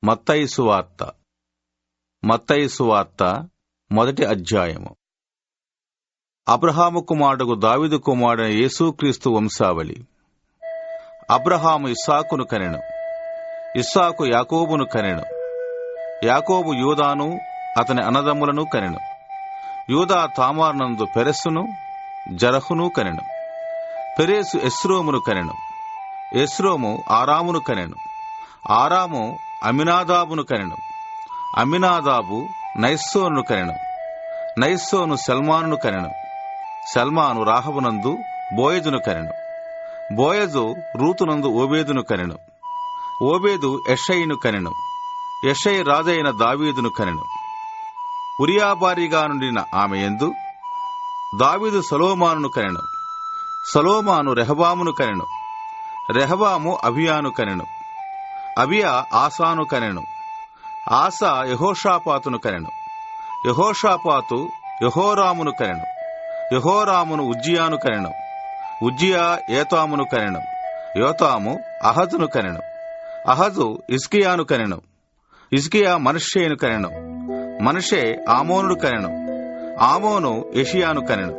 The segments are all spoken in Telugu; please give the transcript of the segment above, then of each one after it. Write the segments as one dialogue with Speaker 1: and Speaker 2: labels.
Speaker 1: మత్తయి సువార్త మత్తయి సువార్త 1వ అధ్యాయము. అబ్రహాము కుమారుడు దావీదు కుమారుడైన యేసుక్రీస్తు వంశావళి. అబ్రహాము ఇస్సాకును కనెను, ఇస్సాకు యాకోబును కనెను, యాకోబు యూదాను అతని అన్నదమ్ములను కనెను. యూదా తామారునందు పెరెస్సును జరహును కనెను. పెరేసు ఎస్రోమును కనెను, ఎస్రోము ఆరామును కనెను, ఆరాము అమినాదాబును కనెను, అమినాదాబు నయస్సోనును కనెను, నయస్సోను సల్మానును కనెను, సల్మాను రాహబునందు బోయజును కనెను, బోయజు రూతునందు ఓబేదును కనెను, ఓబేదు యెషయిను కనెను, యెషయి రాజైన దావీదును కనెను. ఉరియా భార్యగా నుండిన ఆమె యందు దావీదు సొలొమోనును కనెను, సొలొమోను రెహబామును కనెను, రెహబాము అబియాను కనెను, అబియా ఆసాను కనెను, ఆసా యెహోషాపాతును కనెను, యెహోషాపాతు యెహోరామును కనెను, యెహోరామును ఉజ్జియాను కనెను, ఉజ్జియా యోతామును కనెను, యోతాము అహజును కనెను, అహజు హిజ్కియాను కనెను, హిజ్కియా మనష్షేను కనెను, మనష్షే ఆమోనును కనెను, ఆమోను యెషియాను కనెను.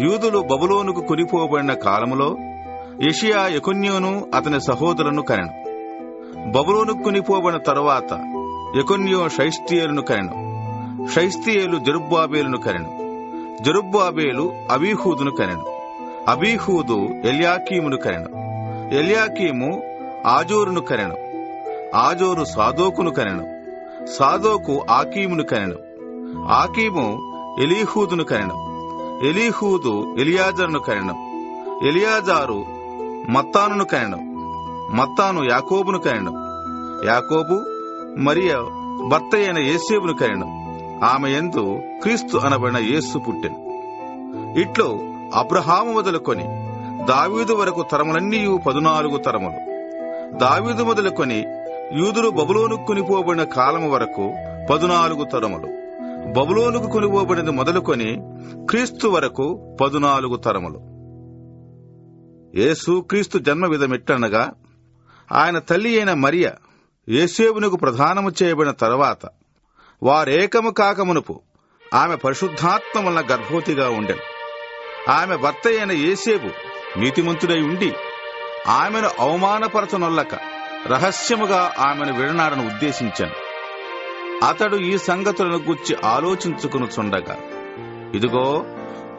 Speaker 1: యూదులు బబులోనుకు కొనిపోబడిన కాలములో యెషియా యెకొన్యును అతని సహోదరులను కనెను. బబులోనుకు కొనిపోబడిన తరువాత యెకొన్యు షయష్తీయేలును కనెను, షయష్తీయేలు జెరుబ్బాబేలును కనెను, జెరుబ్బాబేలు అబీహూదును కనెను, అబీహూదు ఎల్యాకీమును కనెను, ఎల్యాకీము ఆజోరును కనెను, ఆజోరు సాదోకును కనెను, సాదోకు ఆకీమును కనెను, ఆకీము ఎలీహూదును కనెను, ఎలీహూదు ఎలియాజరును కనెను, ఎలియాజారు మత్తానును కనెను, మత్తాను యాకోబును కనెను, యాకోబు మరియ భర్త అయిన యేసేపును కనెను. ఆమె యందు క్రీస్తు అనబడిన యేసు పుట్టెను. ఇట్లో అబ్రహాము మొదలుకొని దావీదు వరకు తరములన్నీ 14 తరములు. దావీదు మొదలుకొని యూదులు బబులోనుకు కొనిపోబడిన కాలము వరకు 14 తరములు. బబులోనుకు కొనిపోబడినది మొదలుకొని క్రీస్తు వరకు 14 తరములు. యేసు క్రీస్తు జన్మ విధమిట్టనగా, ఆయన తల్లి అయిన మరియ యేసేపునకు ప్రదానము చేయబడిన తరువాత వారేకము కాకమునుపు ఆమె పరిశుద్ధాత్మ వలన గర్భవతిగా ఉండెను. ఆమె భర్త అయిన యేసేపు నీతిమంతుడై ఉండి ఆమెను అవమానపరచనొల్లక రహస్యముగా ఆమెను విడనాడను ఉద్దేశించాను. అతడు ఈ సంగతులను గూర్చి ఆలోచించుకునుచుండగా, ఇదిగో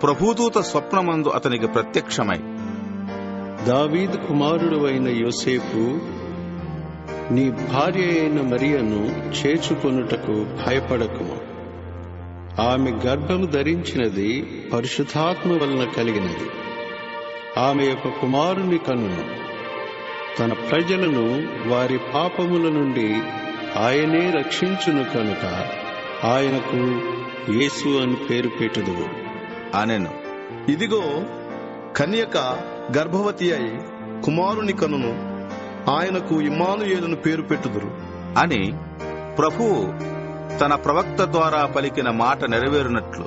Speaker 1: ప్రభుదూత స్వప్నమందు అతనికి ప్రత్యక్షమై,
Speaker 2: దావీదు కుమారుడు అయిన యోసేపు, నీ భార్య అయిన మరియను చేర్చుకొనుటకు భయపడకుము. ఆమె గర్భము ధరించినది పరిశుద్ధాత్మ వలన కలిగినది. ఆమె యొక్క కుమారుని కన్నును. తన ప్రజలను వారి పాపముల నుండి ఆయనే రక్షించును కనుక ఆయనకు యేసు అని పేరు పెట్టుదువు
Speaker 1: అనెను.
Speaker 3: ఇదిగో కన్యక గర్భవతి అయి కుమారుని కనును, ఆయనకు ఇమ్మానుయేలును పేరు పెట్టుదురు
Speaker 1: అని ప్రభువు తన ప్రవక్త ద్వారా పలికిన మాట నెరవేరునట్లు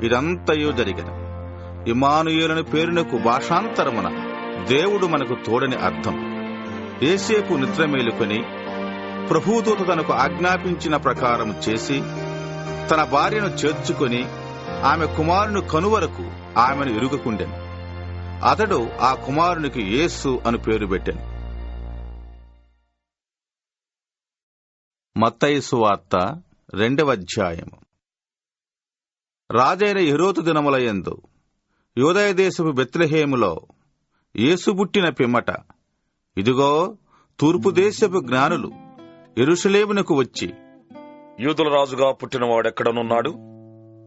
Speaker 1: ఇదంతయు జరిగెను. ఇమ్మానుయేలుని పేరునకు భాషాంతరమున దేవుడు మనకు తోడని అర్థం. యేసేపు నిద్ర మేలుకొని ప్రభుదూత తనకు ఆజ్ఞాపించిన ప్రకారం చేసి తన భార్యను చేర్చుకొని ఆమె కుమారుని కనువరకు ఆమెను ఎరుగకుండెను. అతడు ఆ కుమారునికి యేసు అని పేరు పెట్టెను. మత్తయి సువార్త 2వ అధ్యాయము. రాజైన హెరోదు దినములయందు యూదయ దేశపు బెత్లెహేములో యేసు పుట్టిన పిమ్మట, ఇదిగో తూర్పు దేశపు జ్ఞానులు యెరూషలేమునకు వచ్చి,
Speaker 4: యూదుల రాజుగా పుట్టినవాడెక్కడనున్నాడు?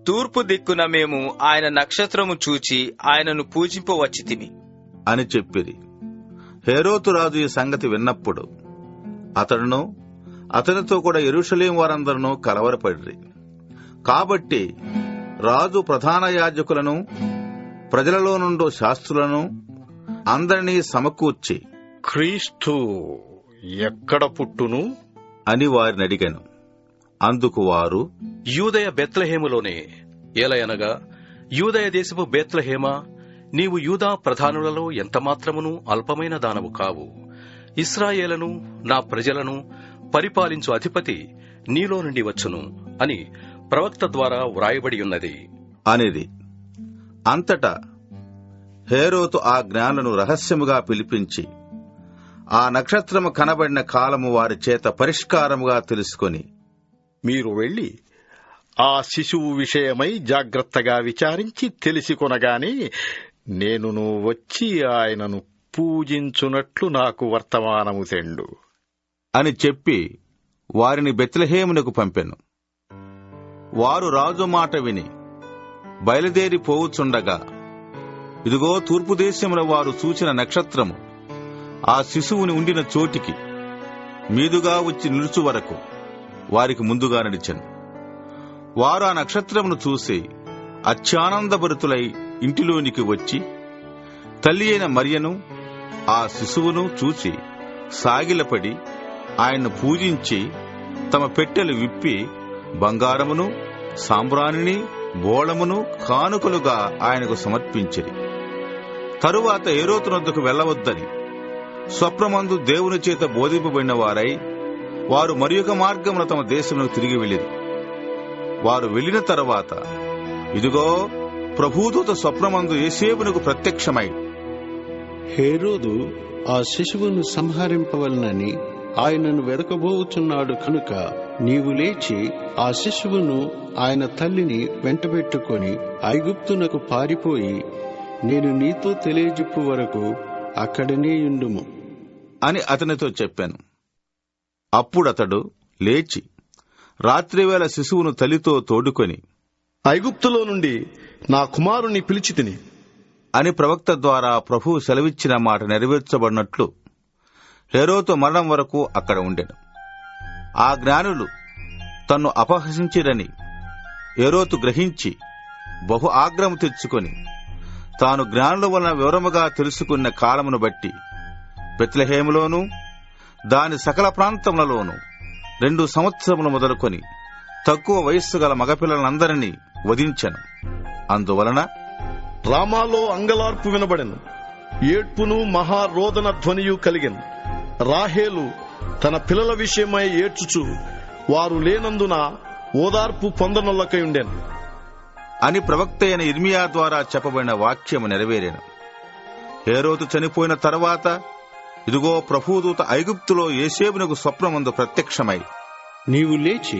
Speaker 5: తూర్పు దిక్కున మేము ఆయన నక్షత్రము చూచి ఆయనను పూజింపవచ్చితిమి
Speaker 1: అని చెప్పిరి. హేరోదు రాజు ఈ సంగతి విన్నప్పుడు అతడును అతనితో కూడా యెరూషలేము వారందరూ కలవరపడిరి. కాబట్టి రాజు ప్రధాన యాజకులను ప్రజలలో నుండి శాస్త్రులను అందరినీ సమకూర్చి,
Speaker 6: క్రీస్తు ఎక్కడ పుట్టును
Speaker 1: అని వారిని అడిగాను. అందుకు వారు,
Speaker 6: యూదయ బెత్లెహేములోనే. ఏలయనగా యూదయ దేశపు బెత్లెహేమా, నీవు యూదా ప్రధానులలో ఎంతమాత్రమును అల్పమైన దానవు కావు. ఇశ్రాయేలును నా ప్రజలను పరిపాలించు అధిపతి నీలో నుండి వచ్చును అని ప్రవక్త ద్వారా వ్రాయబడి ఉన్నది
Speaker 1: అనేది. అంతటా హేరోదు ఆ జ్ఞానులను రహస్యముగా పిలిపించి ఆ నక్షత్రము కనబడిన కాలము వారి చేత పరిష్కారముగా తెలుసుకొని,
Speaker 3: మీరు వెళ్లి ఆ శిశువు విషయమై జాగ్రత్తగా విచారించి తెలిసికొనగానే నేనును వచ్చి ఆయనను పూజించునట్లు నాకు వర్తమానము తెండు
Speaker 1: అని చెప్పి వారిని బెత్లెహేమునకు పంపెను. వారు రాజు మాట విని బయలుదేరి పోవుచుండగా, ఇదిగో తూర్పు దేశముల వారు చూచిన నక్షత్రము ఆ శిశువుని ఉండిన చోటికి మీదుగా వచ్చి నిలుచు వరకు వారికి ముందుగా నడిచెను. వారు ఆ నక్షత్రమును చూసి అత్యానందభరితులై ఇంటిలోనికి వచ్చి తల్లి అయిన మరియను ఆ శిశువును చూసి సాగిలపడి ఆయన్ను పూజించి తమ పెట్టెలు విప్పి బంగారమును సాంబ్రాణిని బోళమును కానుకలుగా ఆయనకు సమర్పించిరి. తరువాత హేరోదునొద్దకు వెళ్లవద్దని స్వప్నమందు దేవుని చేత బోధింపబడిన వారై వారు మరియొక మార్గమున తమ దేశమునకు తిరిగి వెళ్ళిరి. వారు వెళ్లిన తరువాత ఇదిగో ప్రభుదూత స్వప్నమందు యోసేపునకు ప్రత్యక్షమై,
Speaker 2: హేరోదు ఆ శిశువును సంహరింపవలనని ఆయనను వెదకబోచున్నాడు కనుక నీవు లేచి ఆ శిశువును ఆయన తల్లిని వెంటబెట్టుకొని ఐగుప్తునకు పారిపోయి నేను నీతో తెలియజెప్పు వరకు అక్కడనే యుండుము
Speaker 1: అని అతనితో చెప్పాను. అప్పుడతడు లేచి రాత్రివేళ శిశువును తల్లితో తోడుకొని,
Speaker 3: ఐగుప్తులో నుండి నా కుమారుని పిలిచి తిని
Speaker 1: అని ప్రవక్త ద్వారా ప్రభువు సెలవిచ్చిన మాట నెరవేర్చబడినట్లు హేరోదు మరణం వరకు అక్కడ ఉండెను. ఆ జ్ఞానులు తన్ను అపహసించిరని హేరోదు గ్రహించి బహు ఆగ్రహం తెచ్చుకొని తాను జ్ఞానుల వలన వివరముగా తెలుసుకున్న కాలమును బట్టి బెత్లెహేములోను దాని సకల ప్రాంతములలోనూ 2 సంవత్సరములు మొదలుకొని తక్కువ వయస్సు గల మగపిల్లలందరినీ వధించెను. అందువలన
Speaker 3: రామాలో అంగలార్పు వినబడెను, ఏడ్పును మహారోదన ధ్వనియు కలిగెను. రాహేలు తన పిల్లల విషయమై ఏడ్చుచు వారు లేనందున ఓదార్పు పొందనొల్లకై ఉండెను
Speaker 1: అని ప్రవక్త అయిన ఇర్మియా ద్వారా చెప్పబడిన వాక్యము నెరవేరెను. హేరోదు చనిపోయిన తరువాత ఇదిగో ప్రభుదూత ఐగుప్తులో యోసేపునకు స్వప్నమందు ప్రత్యక్షమై,
Speaker 2: నీవు లేచి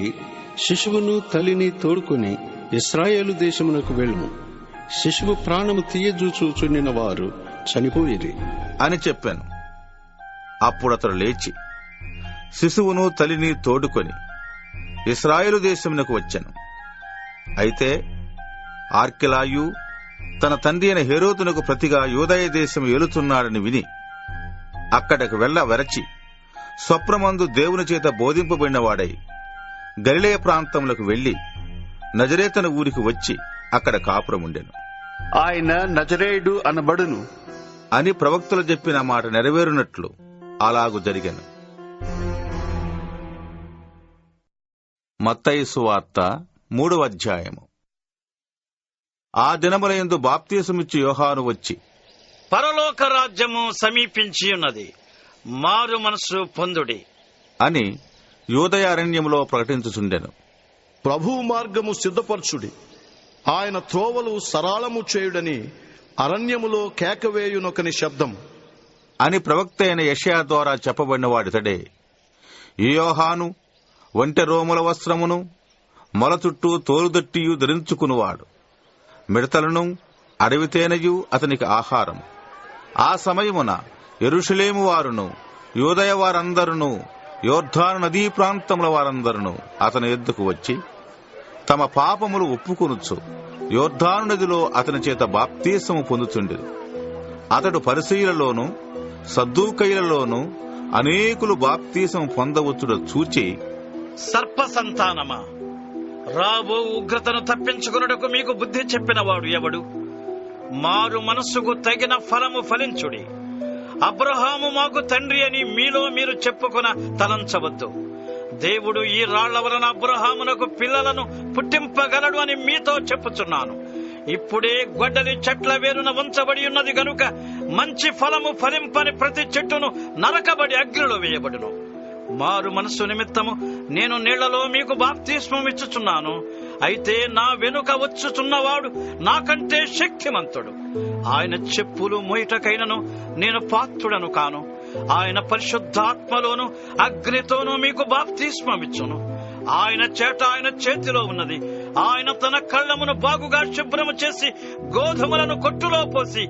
Speaker 2: శిశువును తల్లిని తోడుకొని ఇశ్రాయేలు దేశమునకు వెళ్ళుము. శిశువు ప్రాణము తీయజూచుచుండిన వారు చనిపోయిరి
Speaker 1: అని చెప్పాను. అప్పుడతడు లేచి శిశువును తల్లిని తోడుకొని ఇశ్రాయేలు దేశమునకు వచ్చెను. అయితే ఆర్కెలాయు తన తండ్రి అయిన హేరోదునకు ప్రతిగా యూదయ దేశం ఏలుతున్నాడని విని అక్కడకు వెళ్ల వెరచి స్వప్నమందు దేవుని చేత బోధింపబడినవాడై గలిలయ ప్రాంతములకు వెళ్లి నజరేతను ఊరికి వచ్చి అక్కడ కాపురముండెను.
Speaker 2: ఆయన నజరేయుడు అనబడును
Speaker 1: అని ప్రవక్తలు చెప్పిన మాట నెరవేరునట్లు అలాగు జరిగెను. మత్తయి సువార్త 3వ అధ్యాయము. ఆ దినములయందు బాప్తిసమిచ్చు యోహాను వచ్చి,
Speaker 7: పరలోక రాజ్యము సమీపించి ఉన్నది, మారు మనసు పొందుడి
Speaker 1: అని యూదయ అరణ్యములో ప్రకటించుచుండెను.
Speaker 3: ప్రభువు మార్గము సిద్ధపరచుడి, ఆయన త్రోవలు సరళము చేయుడని అరణ్యములో కేకవేయునొకని శబ్దం
Speaker 1: అని ప్రవక్త అయిన యెషయా ద్వారా చెప్పబడిన వాడితడే. ఈ యోహాను ఒంటె రోముల వస్త్రమును మొల చుట్టూ తోలుదట్టియు ధరించుకునివాడు. మిడతలను అడవి తేనెయు అతనికి ఆహారం. ఆ సమయమున యెరూషలేము వారును యూదయ వారందరును యోర్దాను నదీ ప్రాంతముల వారందరును అతని ఎద్దుకు వచ్చి తమ పాపములు ఒప్పుకొనుచు యోర్దాను నదిలో అతని చేత బాప్తీసము పొందుచుండెను. అతడు పరిసయ్యులలోను సద్దూకయ్యులలోను అనేకులు బాప్తీసము పొందవచ్చుడు చూచి,
Speaker 7: సర్ప సంతానమా, రాబో ఉగ్రతను తప్పించుకొనుటకు మీకు బుద్ధి చెప్పినవాడు ఎవడు? మారు మనస్సుకు తగిన ఫలము ఫలించుడి. అబ్రహాము మాకు తండ్రి అని మీలో మీరు చెప్పుకొన తలంచవద్దు. దేవుడు ఈ రాళ్ల వలన అబ్రహామునకు పిల్లలను పుట్టింపగలడు అని మీతో చెప్పుచున్నాను. ఇప్పుడే గొడ్డలి చెట్ల వేరున ఉంచబడి ఉన్నది గనుక మంచి ఫలము ఫలింపని ప్రతి చెట్టును నరకబడి అగ్నిలో వేయబడును. మారు మనస్సు నిమిత్తము నేను నీళ్లలో మీకు బాప్తిస్మం ఇచ్చుచున్నాను. అయితే నా వెనుక వచ్చుచున్నవాడు నాకంటే శక్తిమంతుడు. ఆయన చెప్పులు మోయుటకైనను నేను పాత్రుడను కాను. ఆయన పరిశుద్ధాత్మలోను అగ్నితోనూ మీకు బాప్తిస్మం ఇచ్చును. ఆయన చేట ఆయన చేతిలో ఉన్నది. ఆయన తన కళ్ళమును బాగుగా శుభ్రము చేసి గోధుమలను కొట్టులో పోసి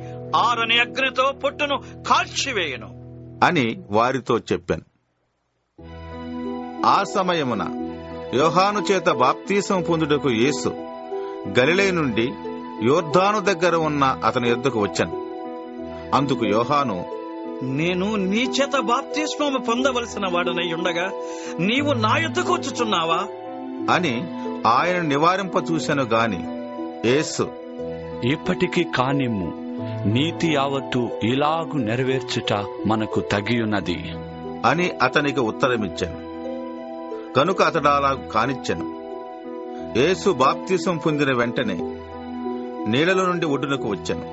Speaker 7: ఆరని అగ్నితో పొట్టును కాల్చివేయును
Speaker 1: అని వారితో చెప్పాను. ఆ సమయమున యోహాను చేత బాప్తీసం పొందుటకు యేసు గలిలయ నుండి యోర్దాను దగ్గర ఉన్న అతని యొద్దకు వచ్చాను. అందుకు యోహాను,
Speaker 7: నేను నీ చేత బాప్తిస్మము పొందవలసిన వాడనై ఉండగా నీవు నా యొద్దకు వచ్చుచున్నావా
Speaker 1: అని ఆయన నివారింప చూశాను గాని యేసు,
Speaker 8: ఇప్పటికి కానిమ్ము, నీతి యావత్తు ఇలాగు నెరవేర్చుట మనకు తగియున్నది
Speaker 1: అని అతనికి ఉత్తరమిచ్చాను. కనుక అతడు అలాగు కానిచ్చెను. యేసు బాప్తిసం పొందిన వెంటనే నీళ్లలో నుండి ఒడ్డునకు వచ్చాను.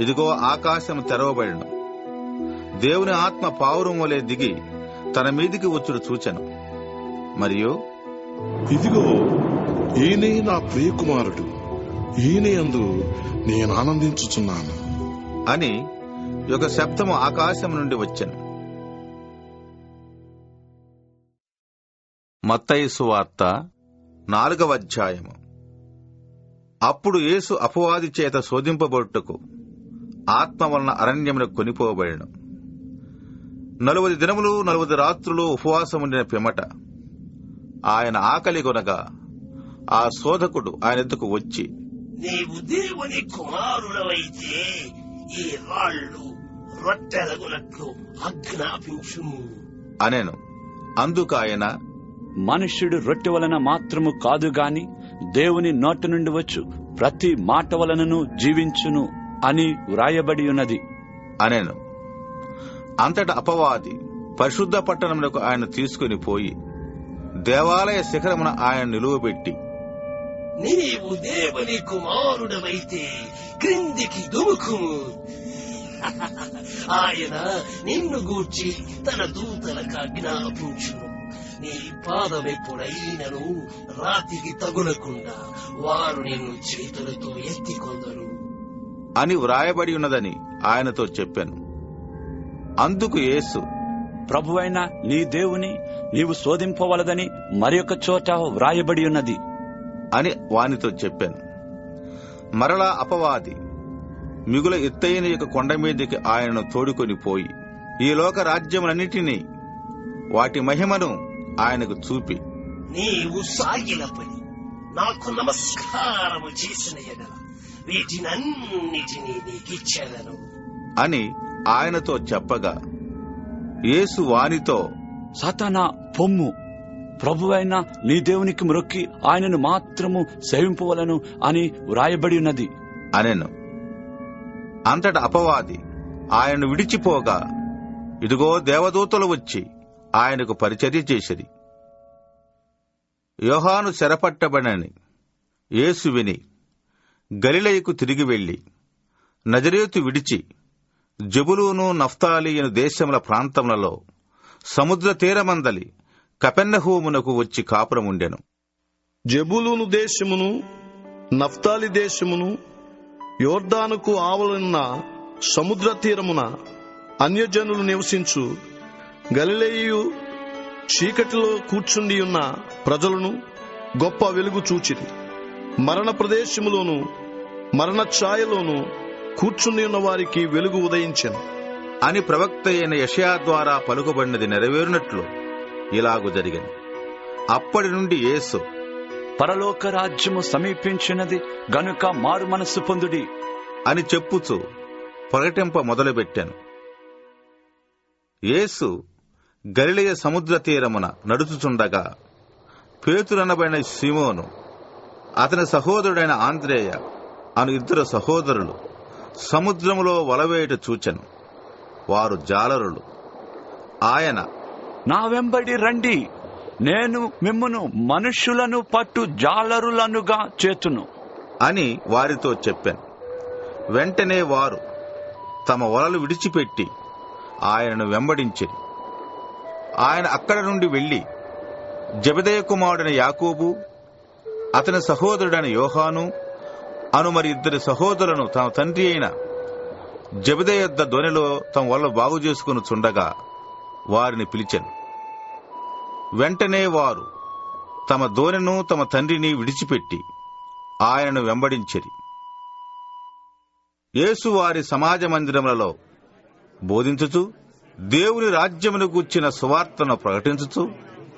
Speaker 1: ఇదిగో ఆకాశం తెరవబడెను. దేవుని ఆత్మ పావురం వలె దిగి తన మీదికి వచ్చుడు చూచెను. మరియు
Speaker 3: ఇదిగో ఈయనే నా ప్రియకుమారుడు, ఈయనే అందు నేను ఆనందించుచున్నాను
Speaker 1: అని ఒక శబ్దము ఆకాశం నుండి వచ్చెను. మత్తయి సువార్త 4వ అధ్యాయము. అప్పుడు యేసు అపవాది చేత శోధింపబడుటకు ఆత్మ వలన అరణ్యమునకు కొనిపోబడెను. 40 దినములు 40 రాత్రులు ఉపవాసముండిన పిమ్మట ఆయన ఆకలి కొనగా ఆ శోధకుడు ఆయన ఎద్దుకు వచ్చి,
Speaker 9: నీవు దేవుని కుమారుడవైతే ఈ రాళ్ళు రొట్టెలగునట్లు ఆజ్ఞాపించుము
Speaker 1: అనెను. అందుకు ఆయన,
Speaker 8: మనుష్యుడు రొట్టె వలన మాత్రము కాదు గాని దేవుని నోటి నుండి వచ్చు ప్రతి మాట వలనను జీవించును అని వ్రాయబడి ఉన్నది
Speaker 1: అనెను. అంతటా అపవాది పరిశుద్ధ పట్టణమునకు ఆయన తీసుకుని పోయి దేవాలయ శిఖరమున ఆయన నిలువబెట్టి,
Speaker 9: నీవు దేవుని కుమారుడవైతే క్రిందికి దుముకుము, ఆయన నిన్ను గూర్చి తన దూతలకు ఆజ్ఞాపించును, నీ పాదమెప్పుడైనను రాతికి తగులకుండా వారు నిన్ను చేతులతో ఎత్తికొందరు
Speaker 1: అని వ్రాయబడి ఉన్నదని ఆయనతో చెప్పాను. అందుకు యేసు,
Speaker 8: ప్రభువైన నీ దేవుని నీవు శోధింపవలదని మరి ఒక చోట వ్రాయబడి ఉన్నది
Speaker 1: అని వానితో చెప్పాను. మరలా అపవాది మిగుల ఎత్తైన యొక్క కొండ మీదికి ఆయనను తోడుకొని పోయి ఈ లోక రాజ్యములన్నిటినీ వాటి మహిమను ఆయనకు చూపి,
Speaker 9: నీవు సాగిలపడి నాకు నమస్కారము చేసిన ఎడల వీటినన్నిటినీ నీకిచ్చెదను
Speaker 1: అని ఆయనతో చెప్పగా యేసు వానితో,
Speaker 8: సాతానా పొమ్ము, ప్రభువైన నీ దేవునికి మ్రొక్కి ఆయనను మాత్రము సేవింపవలను అని వ్రాయబడి ఉన్నది
Speaker 1: అనెను. అంతట అపవాది ఆయనను విడిచిపోగా ఇదిగో దేవదూతలు వచ్చి ఆయనకు పరిచర్య చేసిరి. యోహాను చెరపట్టబడని యేసు విని గలిలయకు తిరిగి వెళ్లి నజరేతు విడిచి జెబులూను నఫ్తాలి అను దేశముల ప్రాంతములలో సముద్ర తీరమందలి కపెర్నహూమునకు వచ్చి కాపురముండెను.
Speaker 3: జెబూలూను దేశమును నఫ్తాలి దేశమును యోర్దానుకు ఆవలున్న సముద్ర తీరమున అన్యజనులు నివసించు గలిలయయు చీకటిలో కూర్చుండి ఉన్న ప్రజలను గొప్ప వెలుగు చూచిరి. మరణ ప్రదేశములోను మరణ ఛాయలోను కూర్చుండి ఉన్న వారికి వెలుగు ఉదయించెను
Speaker 1: అని ప్రవక్త అయిన యెషయా ద్వారా పలుకబడినది నెరవేరునట్లు ఇలాగు జరిగింది. అప్పటి నుండి యేసు,
Speaker 8: పరలోక రాజ్యము సమీపించినది గనుక మారు మనస్సు పొందుడి
Speaker 1: అని చెప్పుచూ ప్రకటింప మొదలుపెట్టాను. యేసు గలిలయ సముద్ర తీరమున నడుచుచుండగా పేతురనబడిన సీమోను, అతని సహోదరుడైన ఆంద్రేయ అను 2 సహోదరులు సముద్రములో వలవేయుట చూచెను. వారు జాలరులు. ఆయన,
Speaker 8: నా వెంబడి రండి, నేను మిమ్మును మనుష్యులను పట్టు జాలరులనుగా చేతును
Speaker 1: అని వారితో చెప్పాను. వెంటనే వారు తమ వలలు విడిచిపెట్టి ఆయనను వెంబడించిరి. ఆయన అక్కడ నుండి వెళ్లి జెబెదయి కుమారుడైన యాకోబు, అతని సహోదరుడైన యోహాను అను మరి 2 సహోదరులను తమ తండ్రి అయిన జెబెదయి యొద్ద దోణిలో తమ వల్ల బాగు చేసుకుని చుండగా వారిని పిలిచెను. వెంటనే వారు తమ దోణెను తమ తండ్రిని విడిచిపెట్టి ఆయనను వెంబడించిరి. యేసు వారి సమాజ మందిరములలో బోధించుచు, దేవుని రాజ్యమును గూర్చిన సువార్తను ప్రకటించుచు,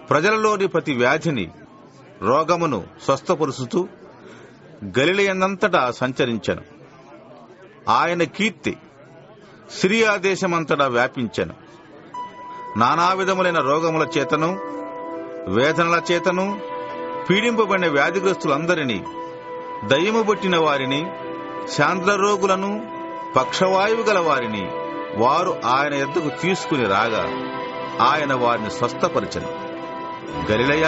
Speaker 1: ప్రజలలోని ప్రతి వ్యాధిని, రోగమును స్వస్థపరుచుతూ గలిలయందంతటా సంచరించెను. ఆయన కీర్తి సిరియా దేశమంతటా వ్యాపించెను. నానా విధములైన రోగముల చేతను, వేదనల చేతను పీడింపబడిన వ్యాధిగ్రస్తులందరినీ, దయ్యము పట్టిన వారిని, శాంద్ర రోగులను, పక్షవాయువు గల వారిని వారు ఆయన యొద్దకు తీసుకుని రాగా ఆయన వారిని స్వస్థపరిచెను. గలిలయ,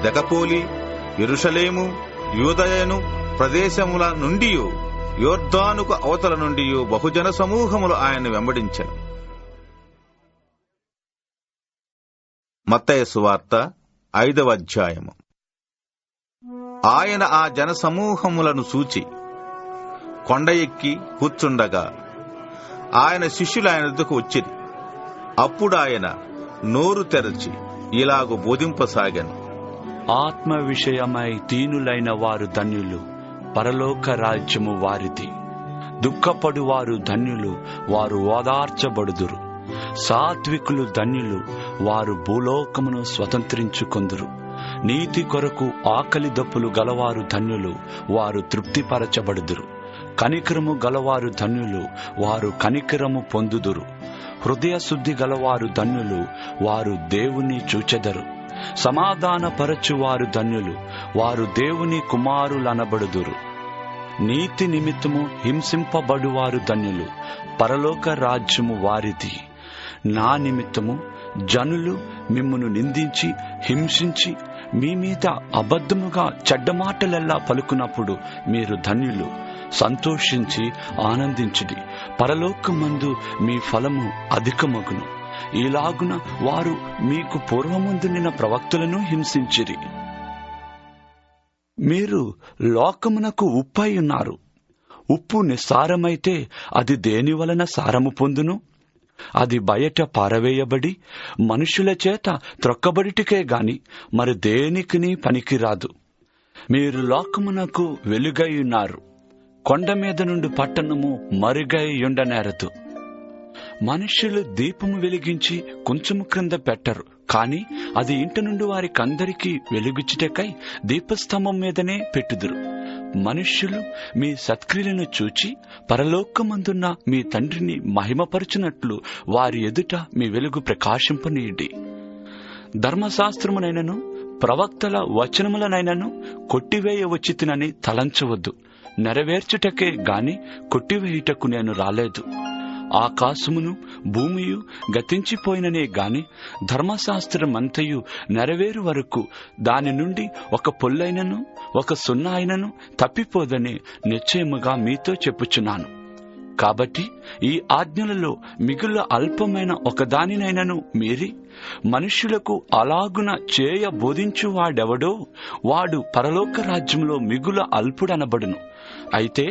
Speaker 1: దెకపోలి, యెరూషలేము, యూదయను ప్రదేశముల నుండి, యోర్దానుకు అవతల నుండి బహుజన సమూహములు ఆయన్ని వెంబడించెను. మత్తయి సువార్త 5వ అధ్యాయము. ఆయన ఆ జన సమూహములను చూచి కొండ ఎక్కి కూర్చుండగా ఆయన శిష్యులు ఆయన వద్దకు వచ్చిరి. అప్పుడు ఆయన నోరు తెరచి ఇలాగు బోధింపసాగాను.
Speaker 8: ఆత్మ విషయమై దీనులైన వారు ధన్యులు, పరలోక రాజ్యము వారిది. దుఃఖపడు వారు ధన్యులు, వారు ఓదార్చబడుదురు. సాత్వికులు ధన్యులు, వారు భూలోకమును స్వతంత్రించుకొందురు. నీతి కొరకు ఆకలి దప్పులు గలవారు ధన్యులు, వారు తృప్తిపరచబడుదురు. కనికరము గలవారు ధన్యులు, వారు కనికరము పొందుదురు. హృదయ శుద్ధి గలవారు ధన్యులు, వారు దేవుని చూచెదరు. సమాధానపరచువారు ధన్యులు, వారు దేవుని కుమారులనబడుదురు. నీతి నిమిత్తము హింసింపబడువారు ధన్యులు, పరలోక రాజ్యము వారిది. నా నిమిత్తము జనులు మిమ్మును నిందించి హింసించి మీ మీద అబద్ధముగా చెడ్డమాటలెల్లా పలుకున్నప్పుడు మీరు ధన్యులు. సంతోషించి ఆనందించుడి, పరలోకమందు మీ ఫలము అధికమగును. ఇలాగున వారు మీకు పూర్వముందున్న ప్రవక్తలను హింసించిరి. మీరు లోకమునకు ఉప్పై ఉన్నారు. ఉప్పు నిస్సారమైతే అది దేని వలన సారము పొందును? అది బయట పారవేయబడి మనుషుల చేత త్రొక్కబడిటికే గాని మరి దేనికిని పనికిరాదు. మీరు లోకమునకు వెలుగై ఉన్నారు. కొండ మీద నుండి పట్టణము మరుగై ఉండనేరదు. మనుష్యులు దీపము వెలిగించి కొంచెము క్రింద పెట్టరు, కాని అది ఇంటి నుండి వారికందరికీ వెలుగుచుటకై దీపస్తంభం మీదనే పెట్టుదురు. మనుష్యులు మీ సత్క్రియలను చూచి పరలోకమందున్న మీ తండ్రిని మహిమపరచునట్లు వారి ఎదుట మీ వెలుగు ప్రకాశింపనీయుడి. ధర్మశాస్త్రమునైనను ప్రవక్తల వచనములనైనను కొట్టివేయవచ్చితినని తలంచవద్దు. నెరవేర్చుటకే గాని కొట్టివేయుటకు నేను రాలేదు. ఆకాశమును భూమియు గతించిపోయిననే గాని ధర్మశాస్త్రమంతయు నెరవేరు వరకు దాని నుండి ఒక పొల్లైనను ఒక సున్నా అయినను తప్పిపోదని నిశ్చయముగా మీతో చెప్పుచున్నాను. కాబట్టి ఈ ఆజ్ఞలలో మిగుల అల్పమైన ఒకదానినైనను మీరి మనుష్యులకు అలాగున చేయ బోధించువాడెవడో వాడు పరలోక రాజ్యంలో మిగుల అల్పుడనబడును. అయితే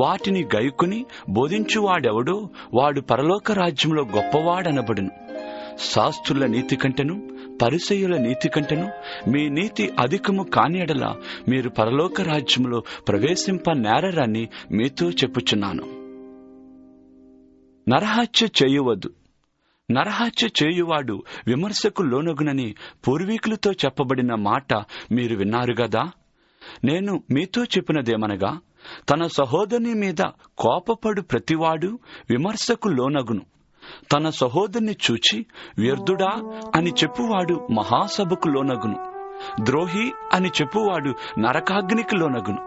Speaker 8: వాటిని గైకొని బోధించువాడెవడో వాడు పరలోక రాజ్యంలో గొప్పవాడనబడును. శాస్త్రుల నీతి కంటెను పరిసయ్యుల నీతి కంటెను మీ నీతి అధికము కాని ఎడల మీరు పరలోక రాజ్యంలో ప్రవేశింప నేరరని మీతో చెప్పుచున్నాను. నరహత్య చేయవద్దు. నరహత్య చేయువాడు విమర్శకు లోనగునని పూర్వీకులతో చెప్పబడిన మాట మీరు విన్నారు గదా. నేను మీతో చెప్పినదేమనగా, తన సహోదరుని మీద కోపపడు ప్రతివాడు విమర్శకు లోనగును. తన సహోదరుని చూచి వ్యర్థుడా అని చెప్పువాడు మహాసభకు లోనగును. ద్రోహి అని చెప్పువాడు నరకాగ్నికి లోనగును.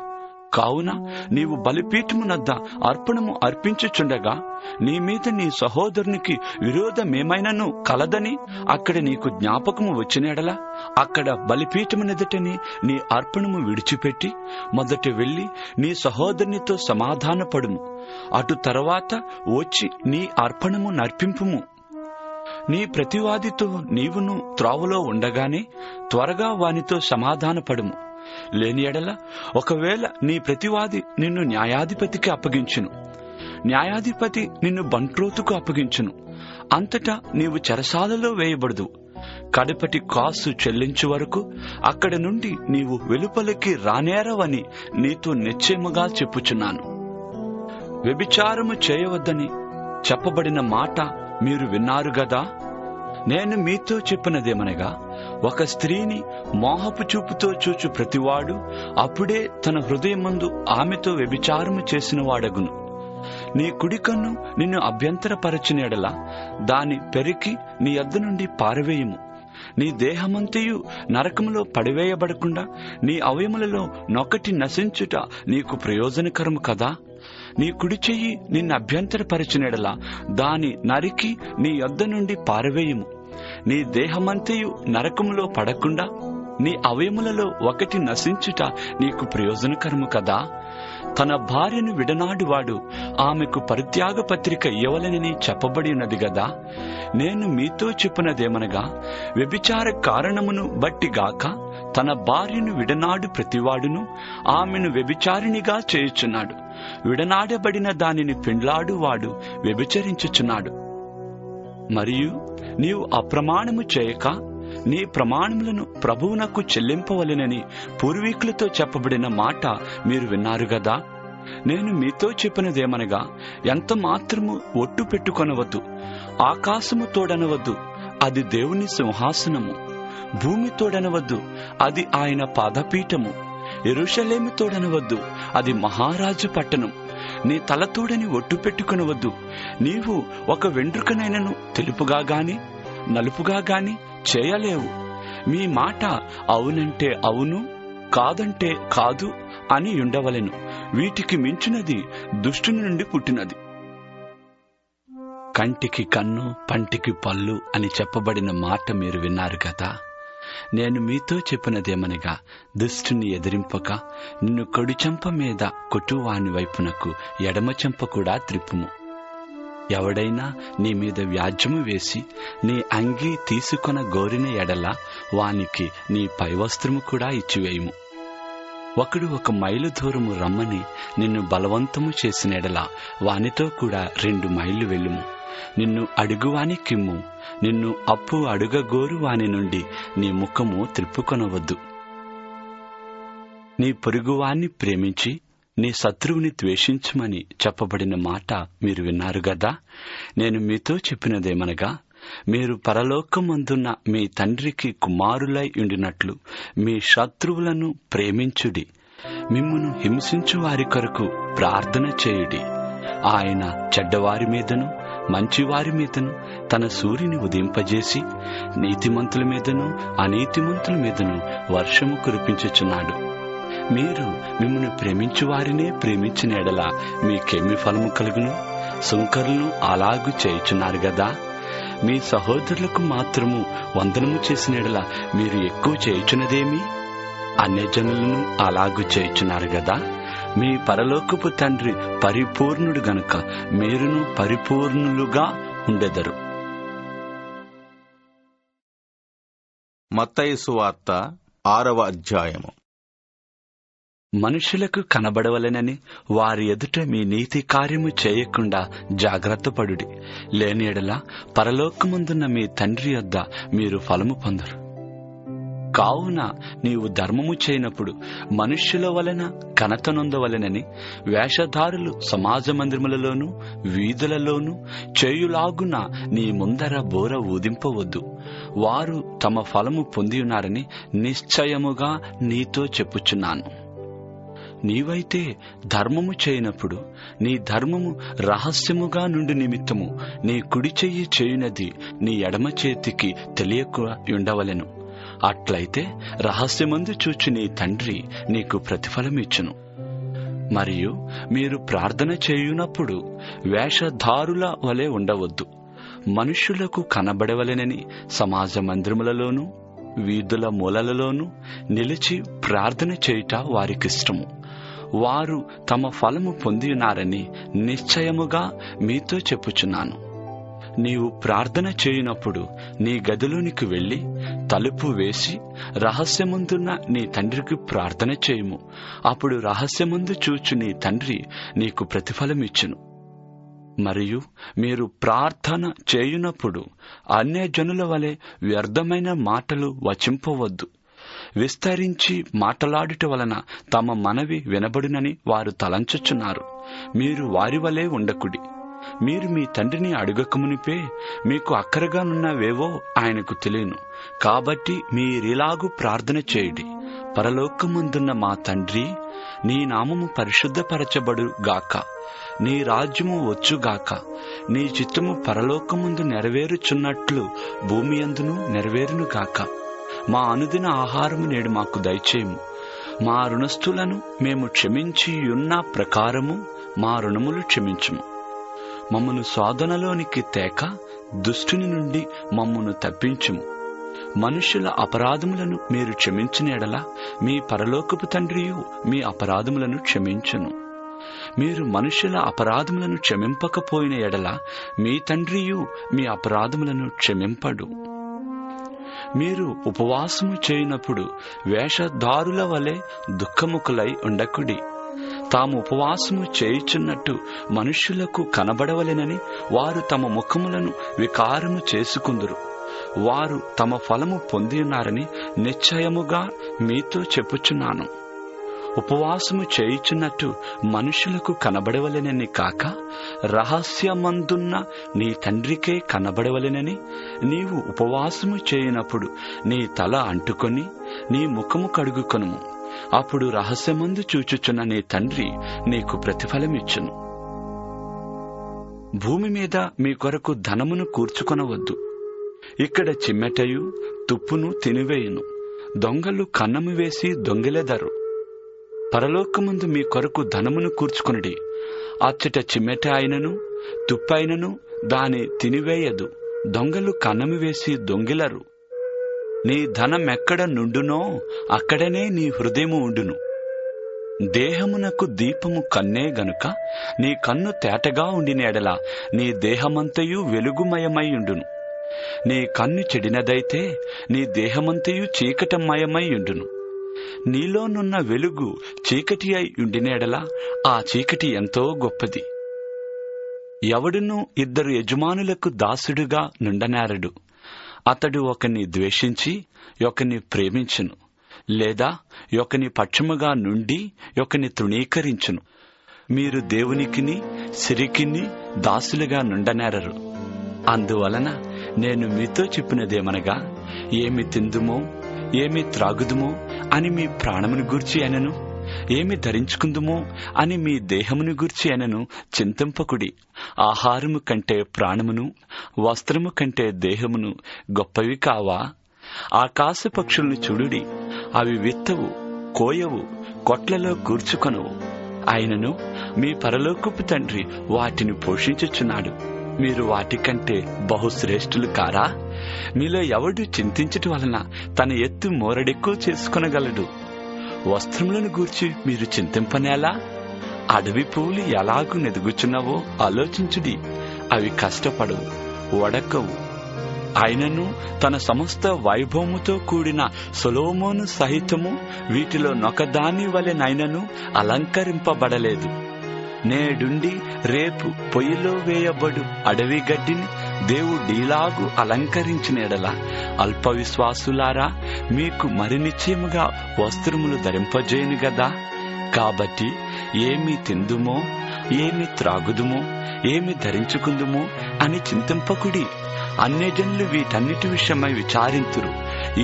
Speaker 8: కావున నీవు బలిపీఠమునద్ద అర్పణము అర్పించుచుండగా నీ మీద నీ సహోదరునికి విరోధమేమైనను కలదని అక్కడ నీకు జ్ఞాపకము వచ్చినడలా అక్కడ బలిపీఠమునెదుటని నీ అర్పణము విడిచిపెట్టి మొదట వెళ్లి నీ సహోదరునితో సమాధానపడుము. అటు తర్వాత వచ్చి నీ అర్పణము నర్పింపుము. నీ ప్రతివాదితో నీవును త్రోవలో ఉండగానే త్వరగా వానితో సమాధానపడుము. లేని ఎడల ఒకవేళ నీ ప్రతివాది నిన్ను న్యాయాధిపతికి అప్పగించును, న్యాయాధిపతి నిన్ను బంట్రోతుకు అప్పగించును. అంతటా నీవు చెరసాలలో వేయబడదు. కడపటి కాసు చెల్లించు వరకు అక్కడి నుండి నీవు వెలుపలికి రానేరవని నీతో నిశ్చయముగా చెప్పుచున్నాను. వ్యభిచారము చేయవద్దని చెప్పబడిన మాట మీరు విన్నారు గదా. నేను మీతో చెప్పినదేమనగా, ఒక స్త్రీని మోహపు చూపుతో చూచు ప్రతివాడు అప్పుడే తన హృదయమందు ఆమెతో వ్యభిచారము చేసిన వాడగును. నీ కుడి కన్ను నిన్ను అభ్యంతరపరచిన ఎడల దాని పెరికి నీ యొద్ద నుండి పారవేయుము. నీ దేహమంతయు నరకములో పడివేయబడకుండా నీ అవయములలో నొకటి నశించుట నీకు ప్రయోజనకరము కదా. నీ కుడి చెయ్యి నిన్ను అభ్యంతరపరచిన ఎడల దాని నరికి నీ యొద్ద నుండి పారవేయుము. నీ దేహమంతయు నరకములో పడకుండా నీ అవయములలో ఒకటి నశించుట నీకు ప్రయోజనకరము కదా. తన భార్యను విడనాడువాడు ఆమెకు పరిత్యాగ పత్రిక ఇవ్వవలెనని చెప్పబడి ఉన్నది గదా. నేను మీతో చెప్పినదేమనగా, వ్యభిచార కారణమును బట్టిగాక తన భార్యను విడనాడు ప్రతివాడును ఆమెను వ్యభిచారిణిగా చేయుచున్నాడు. విడనాడబడిన దానిని పెండ్లాడు వాడు వ్యభిచరించుచున్నాడు. మరియు నీవు అప్రమాణము చేయక నీ ప్రమాణములను ప్రభువునకు చెల్లింపవలెనని పూర్వీకులతో చెప్పబడిన మాట మీరు విన్నారు గదా. నేను మీతో చెప్పినదేమనగా, ఎంత మాత్రము ఒట్టు పెట్టుకొనవద్దు. ఆకాశము తోడనవద్దు, అది దేవుని సింహాసనము. భూమి తోడనవద్దు, అది ఆయన పాదపీఠము. యెరూషలేము తోడనవద్దు, అది మహారాజు పట్టణం. నీ తలతోడని ఒట్టు పెట్టుకొనవద్దు. నీవు ఒక వెంట్రుకనైనను తెలుపుగా గాని నలుపుగా గాని చేయలేవు. మీ మాట అవునంటే అవును, కాదంటే కాదు అని ఉండవలెను. వీటికి మించినది దుష్టుని నుండి పుట్టినది. కంటికి కన్ను, పంటికి పళ్ళు అని చెప్పబడిన మాట మీరు విన్నారు కదా. నేను మీతో చెప్పినదేమనగా, దుష్టుని ఎదిరింపక నిన్ను కుడి చెంప మీద కొట్టువాని వైపునకు ఎడమ చెంప కూడా త్రిప్పుము. ఎవడైనా నీ మీద వ్యాజ్యము వేసి నీ అంగీ తీసుకొన గోరిన ఎడల వానికి నీ పైవస్త్రము కూడా ఇచ్చివేయుము. ఒకడు 1 మైలు దూరము రమ్మని నిన్ను బలవంతము చేసిన ఎడల వానితో కూడా 2 మైళ్ళు వెళ్ళుము. నిన్ను అడుగువాని కిమ్ము. నిన్ను అప్పు అడుగగోరు వాని నుండి నీ ముఖము త్రిప్పుకొనవద్దు. నీ పొరుగువాన్ని ప్రేమించి నీ శత్రువుని ద్వేషించమని చెప్పబడిన మాట మీరు విన్నారు గదా. నేను మీతో చెప్పినదేమనగా, మీరు పరలోకమందున్న మీ తండ్రికి కుమారులై ఉండినట్లు మీ శత్రువులను ప్రేమించుడి. మిమ్మును హింసించు వారి కొరకు ప్రార్థన చేయుడి. ఆయన చెడ్డవారి మీదను మంచివారి మీదను తన సూర్యుని ఉదయింపజేసి నీతిమంతుల మీదను అనీతిమంతుల మీదను వర్షము కురిపించుచున్నాడు. మీరు మిమ్మల్ని ప్రేమించు వారినే ప్రేమించిన ఎడల మీకేమి ఫలము కలుగును? సుంకరులను అలాగు చేయుచున్నారు గదా. మీ సహోదరులకు మాత్రము వందనము చేసిన ఎడల మీరు ఎక్కువ చేయుచున్నదేమి? అన్యజనులను అలాగు చేయుచున్నారు గదా. మీ పరలోకపు తండ్రి పరిపూర్ణుడు గనుక మీరును పరిపూర్ణులుగా ఉండెదరు.
Speaker 1: మత్తయి సువార్త 6వ అధ్యాయము.
Speaker 8: మనుషులకు కనబడవలెనని వారి ఎదుట మీ నీతి కార్యము చేయకుండా జాగ్రత్త పడుడి. లేని ఎడల పరలోకమందున్న మీ తండ్రి యొద్ద మీరు ఫలము పొందరు. కావున నీవు ధర్మము చేయనప్పుడు మనుష్యుల వలన ఘనత నొందవలెనని వేషధారులు సమాజ మందిరములలోనూ వీధులలోనూ చేయులాగున నీ ముందర బోర ఊదింపవద్దు. వారు తమ ఫలము పొందియున్నారని నిశ్చయముగా నీతో చెప్పుచున్నాను. నీవైతే ధర్మము చేయనప్పుడు నీ ధర్మము రహస్యముగా నుండి నిమిత్తము నీ కుడి చెయ్యి చేయునది నీ ఎడమ చేతికి తెలియక ఉండవలెను. అట్లయితే రహస్యమందు చూచి నీ తండ్రి నీకు ప్రతిఫలమిచ్చును. మరియు మీరు ప్రార్థన చేయునప్పుడు వేషధారుల వలె ఉండవద్దు. మనుష్యులకు కనబడవలెనని సమాజ మందిరములలోనూ వీధుల మూలలలోనూ నిలిచి ప్రార్థన చేయుట వారికిష్టము. వారు తమ ఫలము పొందియున్నారని నిశ్చయముగా మీతో చెప్పుచున్నాను. నీవు ప్రార్థన చేయునప్పుడు నీ గదిలోనికి వెళ్లి తలుపు వేసి రహస్యమందున్న నీ తండ్రికి ప్రార్థన చేయుము. అప్పుడు రహస్యమందు చూచు నీ తండ్రి నీకు ప్రతిఫలమిచ్చును. మరియు మీరు ప్రార్థన చేయునప్పుడు అన్యజనుల వలె వ్యర్థమైన మాటలు వచింపవద్దు. విస్తరించి మాటలాడుట వలన తమ మనవి వినబడునని వారు తలంచుచున్నారు. మీరు వారి వలె ఉండకుడి. మీరు మీ తండ్రిని అడుగకమునిపే మీకు అక్కరగానున్నవేవో ఆయనకు తెలియను. కాబట్టి మీరిలాగు ప్రార్థన చేయుడి. పరలోకమందున్న మా తండ్రి, నీ నామము పరిశుద్ధపరచబడు గాక. నీ రాజ్యము వచ్చుగాక. నీ చిత్తము పరలోకమందు నెరవేరుచున్నట్లు భూమి యందును నెరవేరునుగాక. మా అనుదిన ఆహారము నేడు మాకు దయచేయము. మా రుణస్థులను మేము క్షమించియున్న ప్రకారము మా రుణములు క్షమించుము. మమ్మను శోధనలోనికి తేక దుష్టుని నుండి మమ్మను తప్పించుము. మనుషుల అపరాధములను మీరు క్షమించిన ఎడల మీ పరలోకపు తండ్రియు మీ అపరాధములను క్షమించును. మీరు మనుషుల అపరాధములను క్షమింపకపోయిన ఎడల మీ తండ్రియు మీ అపరాధములను క్షమింపడు. మీరు ఉపవాసము చేయనప్పుడు వేషధారుల వలె దుఃఖముఖులై ఉండకుడి. తాము ఉపవాసము చేయుచున్నట్టు మనుష్యులకు కనబడవలెనని వారు తమ ముఖములను వికారము చేసుకుందురు. వారు తమ ఫలము పొందియున్నారని నిశ్చయముగా మీతో చెప్పుచున్నాను. ఉపవాసము చేయుచున్నట్టు మనుషులకు కనబడవలెనని కాక రహస్యమందున్న నీ తండ్రికే కనబడవలెనని నీవు ఉపవాసము చేయనప్పుడు నీ తల అంటుకొని నీ ముఖము కడుగుకొనుము. అప్పుడు రహస్యమందు చూచుచున్న నీ తండ్రి నీకు ప్రతిఫలమిచ్చును. భూమి మీద మీ కొరకు ధనమును కూర్చుకొనవద్దు. ఇక్కడ చిమ్మెటయు తుప్పును తినివేయును, దొంగలు కన్నము వేసి దొంగిలెదరు. పరలోకమందు మీ కొరకు ధనమును కూర్చుకొనుడి. అచ్చట చిమ్మెట అయినను తుప్పైనను దాని తినివేయదు, దొంగలు కన్నము వేసి దొంగిలరు. నీ ధనమెక్కడ నుండునో అక్కడనే నీ హృదయము ఉండును. దేహమునకు దీపము కన్నే గనుక నీ కన్ను తేటగా ఉండిన ఎడల నీ దేహమంతయు వెలుగుమయమై ఉండును. నీ కన్ను చెడినదైతే నీ దేహమంతయు చీకటమయమై ఉండును. నీలోనున్న వెలుగు చీకటి అయి ఉండిన ఎడల ఆ చీకటి ఎంతో గొప్పది. ఎవడునూ ఇద్దరు యజమానులకు దాసుడుగా నుండనేరడు. అతడు ఒకని ద్వేషించి ఒకని ప్రేమించును, లేదా ఒకని పక్షముగా నుండి ఒకని తృణీకరించును. మీరు దేవునికిని సిరికిని దాసులుగా నుండనేరరు. అందువలన నేను మీతో చెప్పినదేమనగా, ఏమి తిందుమో ఏమి త్రాగుదుమో అని మీ ప్రాణమును గూర్చి అయినను, ఏమి ధరించుకుందుమో అని మీ దేహమును గూర్చి అయినను చింతింపకుడి. ఆహారము కంటే ప్రాణమును, వస్త్రము కంటే దేహమును గొప్పవి కావా? ఆకాశ పక్షులను చూడుడి, అవి విత్తవు, కోయవు, కొట్లలో కూర్చుకొనవు. అయినను మీ పరలోకపు తండ్రి వాటిని పోషించుచున్నాడు. మీరు వాటికంటే బహుశ్రేష్ఠులు కారా? మీలో ఎవడు చింతించటం వలన తన ఎత్తు మోరడెక్కువ చేసుకొనగలడు? వస్త్రములను గూర్చి మీరు చింతింపనేలా? అడవి పువ్వులు ఎలాగూ నెదుగుచున్నావో ఆలోచించుడి. అవి కష్టపడవు, వడకవు. ఆయనను తన సమస్త వైభవముతో కూడిన సొలొమోను సహితము వీటిలో నొకదాని వలెనైనను అలంకరింపబడలేదు. నేడుండి రేపు పొయ్యిలో వేయబడు అడవి గడ్డిని దేవుడిలాగు అలంకరించిన ఎడల అల్ప విశ్వాసులారా, మీకు మరి నిశ్చయముగా వస్త్రములు ధరింపజేయును గదా. కాబట్టి ఏమి తిందుమో, ఏమి త్రాగుదుమో, ఏమి ధరించుకుందుమో అని చింతింపకుడి. అన్యజనులు వీటన్నిటి విషయమై విచారింతురు.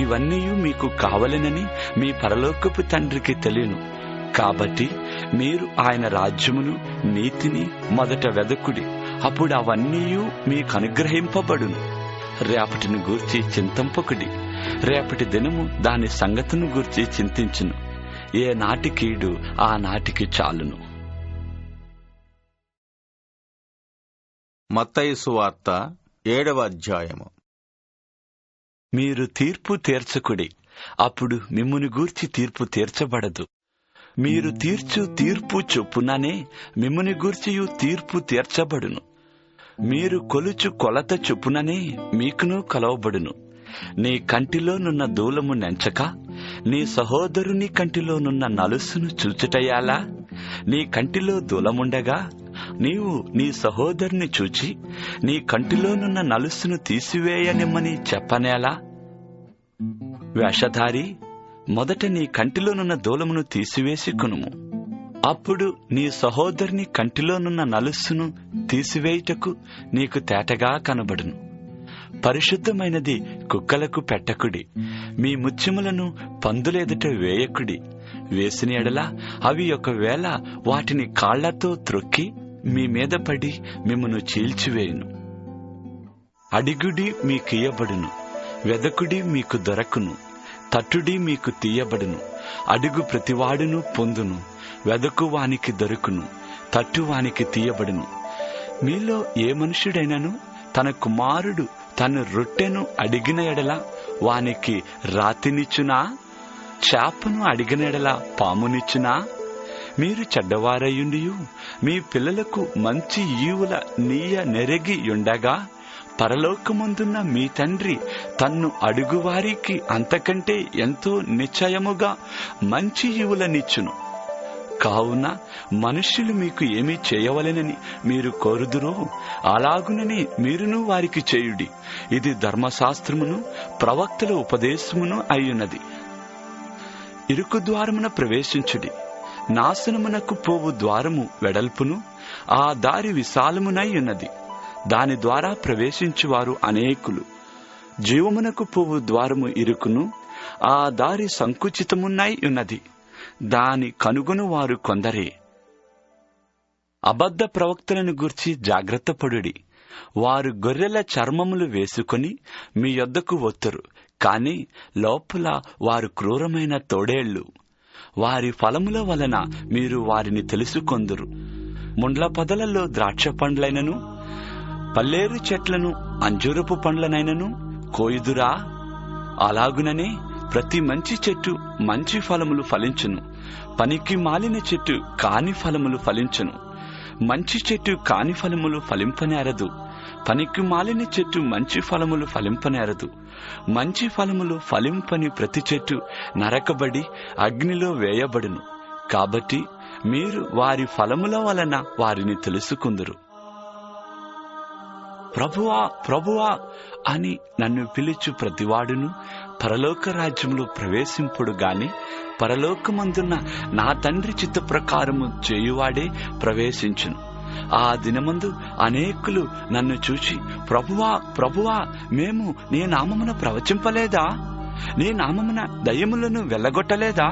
Speaker 8: ఇవన్నీ మీకు కావలెనని మీ పరలోకపు తండ్రికి తెలియను. కాబట్టి మీరు ఆయన రాజ్యమును నీతిని మొదట వెదకుడి, అప్పుడు అవన్నీ మీకు అనుగ్రహింపబడును. రేపటిని గూర్చి చింతింపకుడి. రేపటి దినము దాని సంగతిని గూర్చి చింతించును. ఏ నాటికీడు ఆ నాటికి చాలును.
Speaker 1: మత్తయి సువార్త 7వ అధ్యాయము.
Speaker 8: మీరు తీర్పు తీర్చకుడి, అప్పుడు మిమ్మును గూర్చి తీర్పు తీర్చబడదు. మీరు తీర్చు తీర్పు చొప్పుననే మిమ్ముని గూర్చియు తీర్పు తీర్చబడును. మీరు కొలుచు కొలత చొప్పుననే మీకును కొలవబడును. నీ కంటిలోనున్న దూలము నెంచక నీ సహోదరుని కంటిలోనున్న నలుసును చూచుటయాలా? నీ కంటిలో దూలముండగా నీవు నీ సహోదరుని చూచి నీ కంటిలోనున్న నలుసును తీసివేయనిమ్మని చెప్పనేలా? వేషధారి, మొదట నీ కంటిలోనున్న దూలమును తీసివేసి కొనుము. అప్పుడు నీ సహోదరుని కంటిలోనున్న నలుస్సును తీసివేయుటకు నీకు తేటగా కనబడును. పరిశుద్ధమైనది కుక్కలకు పెట్టకుడి. మీ ముత్యములను పందులెదుట వేయకుడి. వేసిన ఎడల అవి ఒకవేళ వాటిని కాళ్లతో త్రొక్కి మీ మీద పడి మిమ్మును చీల్చివేయును. అడిగుడి మీకియ్యబడును, వెదకుడి మీకు దొరకును, తట్టుడి మీకు తీయబడును. అడుగు ప్రతివాడును పొందును, వెదకు వానికి దొరుకును, తట్టు వానికి తీయబడును. మీలో ఏ మనుష్యుడైనను తన కుమారుడు తన రొట్టెను అడిగిన ఎడల వానికి రాతినిచ్చునా? చేపను అడిగిన ఎడల పామునిచ్చునా? మీరు చెడ్డవారయుండియు మీ పిల్లలకు మంచి ఈవుల నీయ నెరగి ఉండగా పరలోకమందున్న మీ తండ్రి తన్ను అడుగువారికి అంతకంటే ఎంతో నిశ్చయముగా మంచి ఈవులనిచ్చును. కావున మనుష్యులు మీకు ఏమి చేయవలెనని మీరు కోరుదురో అలాగునని మీరును వారికి చేయుడి. ఇది ధర్మశాస్త్రమును ప్రవక్తల ఉపదేశమును అయ్యున్నది. ఇరుకు ద్వారమున ప్రవేశించుడి. నాశనమునకు పోవు ద్వారము వెడల్పును ఆ దారి విశాలమునై ఉన్నది. దాని ద్వారా ప్రవేశించువారు అనేకులు. జీవమునకు పోవు ద్వారము ఇరుకును ఆ దారి సంకుచితమునై ఉన్నది. దాని కనుగొను వారు కొందరే. అబద్ధ ప్రవక్తలను గూర్చి జాగ్రత్త పడుడి. వారు గొర్రెల చర్మములు వేసుకుని మీ యొద్దకు వత్తురు, కాని లోపల వారు క్రూరమైన తోడేళ్లు. వారి ఫలముల వలన మీరు వారిని తెలుసుకొందురు. ముండ్ల పొదలలో ద్రాక్ష పండ్లైనను పల్లేరు చెట్లను అంజూరపు పండ్లనైనను కోయుదురా? అలాగుననే ప్రతి మంచి చెట్టు మంచి ఫలములు ఫలించును, పనికి మాలిన చెట్టు కాని ఫలములు ఫలించును. మంచి చెట్టు కాని ఫలములు ఫలింపనేరదు, పనికి మాలిన చెట్టు మంచి ఫలములు ఫలింపనేరదు. మంచి ఫలములు ఫలింపని ప్రతి చెట్టు నరకబడి అగ్నిలో వేయబడును. కాబట్టి మీరు వారి ఫలముల వలన వారిని తెలుసుకుందురు. ప్రభువా, ప్రభువా అని నన్ను పిలుచు ప్రతివాడును పరలోక రాజ్యములో ప్రవేశింపుడు గాని పరలోకమందున్న నా తండ్రి చిత్త ప్రకారము చేయువాడే ప్రవేశించును. ఆ దినమందు అనేకులు నన్ను చూచి, ప్రభువా, ప్రభువా, మేము నీ నామమున ప్రవచింపలేదా? నీ నామమున దయ్యములను వెళ్ళగొట్టలేదా?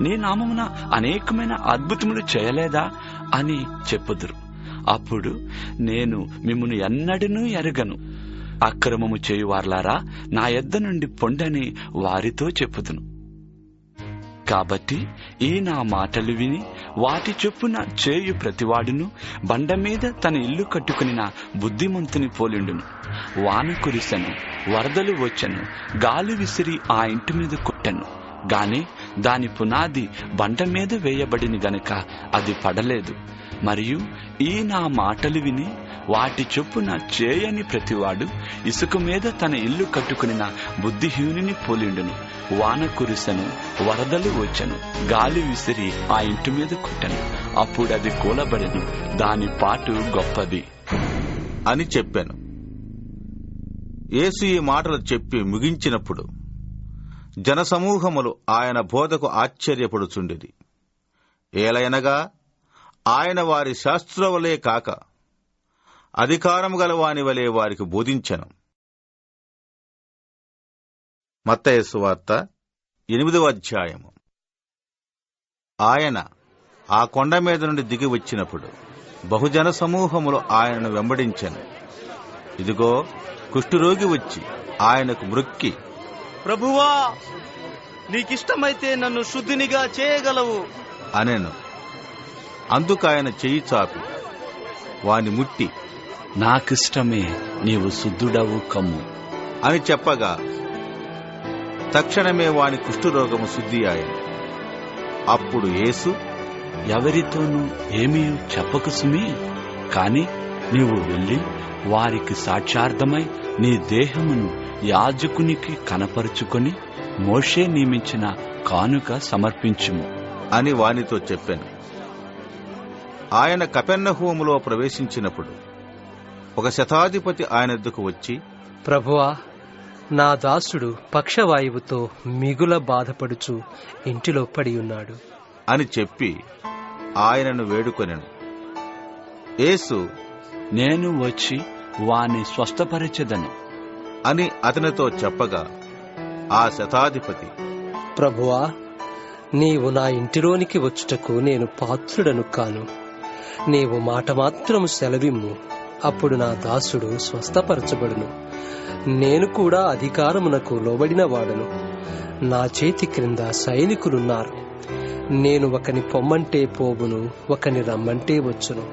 Speaker 8: నీ నామమున అనేకమైన అద్భుతములు చేయలేదా అని చెప్పుదురు. అప్పుడు నేను మిమ్మును ఎన్నడూ ఎరగను, అక్రమము చేయువార్లారా నా యొద్ద నుండి పొండని వారితో చెప్పుదును. కాబట్టి ఈ నా మాటలు విని వాటి చొప్పున చేయు ప్రతివాడును బండ మీద తన ఇల్లు కట్టుకుని బుద్ధిమంతుని పోలిండును. వాన కురిసెను, వరదలు వచ్చెను, గాలి విసిరి ఆ ఇంటి మీద కొట్టెను. గాని దాని పునాది బండ మీద వేయబడిన గనుక అది పడలేదు. మరియు ఈ నా మాటలు విని వాటి చొప్పున చేయని ప్రతివాడు ఇసుక మీద తన ఇల్లు కట్టుకుని బుద్ధిహీనుని పోలిండును. వాన కురిసెను, వరదలు వచ్చెను, గాలి విసిరి ఆ ఇంటి మీద కొట్టెను. అప్పుడు అది కూలబడెను, దాని పాటు గొప్పది
Speaker 1: అని చెప్పాను. యేసు ఈ మాటలు చెప్పి ముగించినప్పుడు జనసమూహములు ఆయన బోధకు ఆశ్చర్యపడుచుండిరి. ఏలయనగా ఆయన వారి శాస్త్రవలే కాక అధికారము గల వాని వలె వారికి బోధించెను. మత్తయి సువార్త 8వ అధ్యాయము. ఆయన ఆ కొండ మీద నుండి దిగి వచ్చినప్పుడు బహుజన సమూహములు ఆయనను వెంబడించెను. ఇదిగో, కుష్ఠరోగి వచ్చి ఆయనకు మ్రొక్కి,
Speaker 3: ప్రభువా, నీకిష్టమైతే నన్ను శుద్ధినిగా చేయగలవు
Speaker 1: అనెను. అందుకాయన చెయ్యి చాపి వాని ముట్టి,
Speaker 8: నాకిష్టమే, నీవు శుద్ధుడవు కమ్ము
Speaker 1: అని చెప్పగా తక్షణమే వాని కుష్ఠరోగము శుద్ధి ఆయను. అప్పుడు యేసు,
Speaker 8: ఎవరితోనూ ఏమీ చెప్పకు సుమీ, కాని నీవు వెళ్ళి వారికి సాక్షార్థమై నీ దేహమును యాజకునికి కనపరుచుకొని మోషే నియమించిన కానుక సమర్పించుము
Speaker 1: అని వానితో చెప్పాను. ఆయన కపెర్నహూములో ప్రవేశించినప్పుడు ఒక శతాధిపతి ఆయన వద్దకు వచ్చి,
Speaker 10: ప్రభువా, నా దాసుడు పక్షవాయువుతో మిగుల బాధపడుచు ఇంటిలో పడి ఉన్నాడు
Speaker 1: అని చెప్పి ఆయనను వేడుకొనెను. యేసు,
Speaker 8: నేను వచ్చి వాని స్వస్థపరచెదను
Speaker 1: అని అతనితో చెప్పగా ఆ శతాధిపతి,
Speaker 10: ప్రభువా, నీవు నా ఇంటిలోనికి వచ్చుటకు నేను పాత్రుడను కాను. నీవు మాట మాత్రము సెలవిమ్ము, అప్పుడు నా దాసుడు స్వస్థపరచబడును. నేను కూడా అధికారమునకు లోబడిన వాడను. నా చేతి క్రింద సైనికులున్నారు. నేను ఒకని పొమ్మంటే పోవును, ఒకని రమ్మంటే వచ్చును.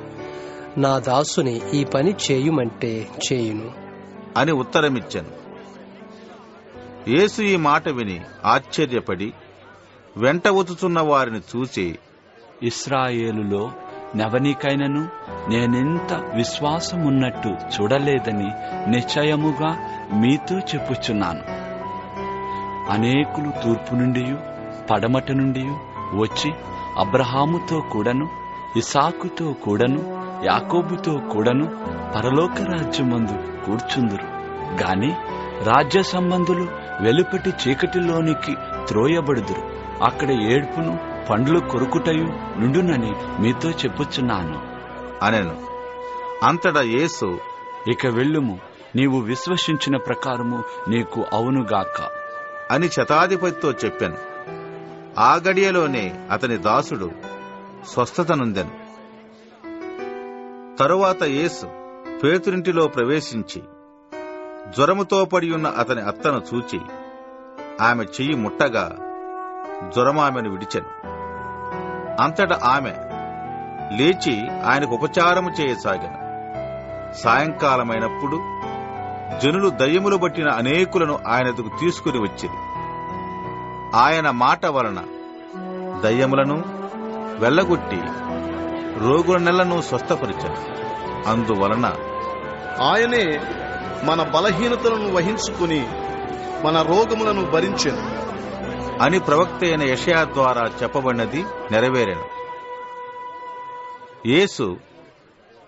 Speaker 10: నా దాసుని ఈ పని చేయుమంటే చేయును
Speaker 1: అని ఉత్తరమిచ్చాను. యేసు ఈ మాట విని ఆశ్చర్యపడి వెంట వచ్చుచున్న వారిని చూసి,
Speaker 8: ఇశ్రాయేలులో నెవనికైనను నేనెంత విశ్వాసమున్నట్టు చూడలేదని నిశ్చయముగా మీతో చెప్పుచున్నాను. అనేకులు తూర్పు నుండి పడమట నుండి వచ్చి అబ్రహాముతో కూడను, ఇసాకుతో కూడను, యాకోబుతో కూడను పరలోక రాజ్యమందు కూర్చుందురు. గాని రాజ్య సంబంధులు వెలుపటి చీకటిలోనికి త్రోయబడుదురు. అక్కడ ఏడ్పును పండ్లు కొరుకుటయు నుండునని మీతో చెప్పుచున్నాను
Speaker 1: అనెను. అంతటా యేసు,
Speaker 8: ఇక వెళ్ళుము, నీవు విశ్వసించిన ప్రకారము నీకు అవునుగాక
Speaker 1: అని శతాధిపతితో చెప్పాను. ఆ గడియలోనే అతని దాసుడు స్వస్థత నొందెను. తరువాత యేసు పేతురింటిలో ప్రవేశించి జ్వరముతో పడి ఉన్న అతని అత్తను చూచి ఆమె చెయ్యి ముట్టగా జ్వరమామెను విడిచెను. అంతటా ఆమె లేచి ఆయనకు ఉపచారము చేయసాగాను. సాయంకాలమైనప్పుడు జనులు దయ్యములు బట్టిన అనేకులను ఆయనకు తీసుకుని వచ్చిరి. ఆయన మాట వలన దయ్యములను వెళ్లగొట్టి రోగుల నెలను స్వస్థపరిచాను. అందువలన
Speaker 3: ఆయనే మన బలహీనతలను వహించుకుని మన రోగములను భరించెను
Speaker 1: అని ప్రవక్త అయిన యెషయా ద్వారా చెప్పబడినది నెరవేరెను. యేసు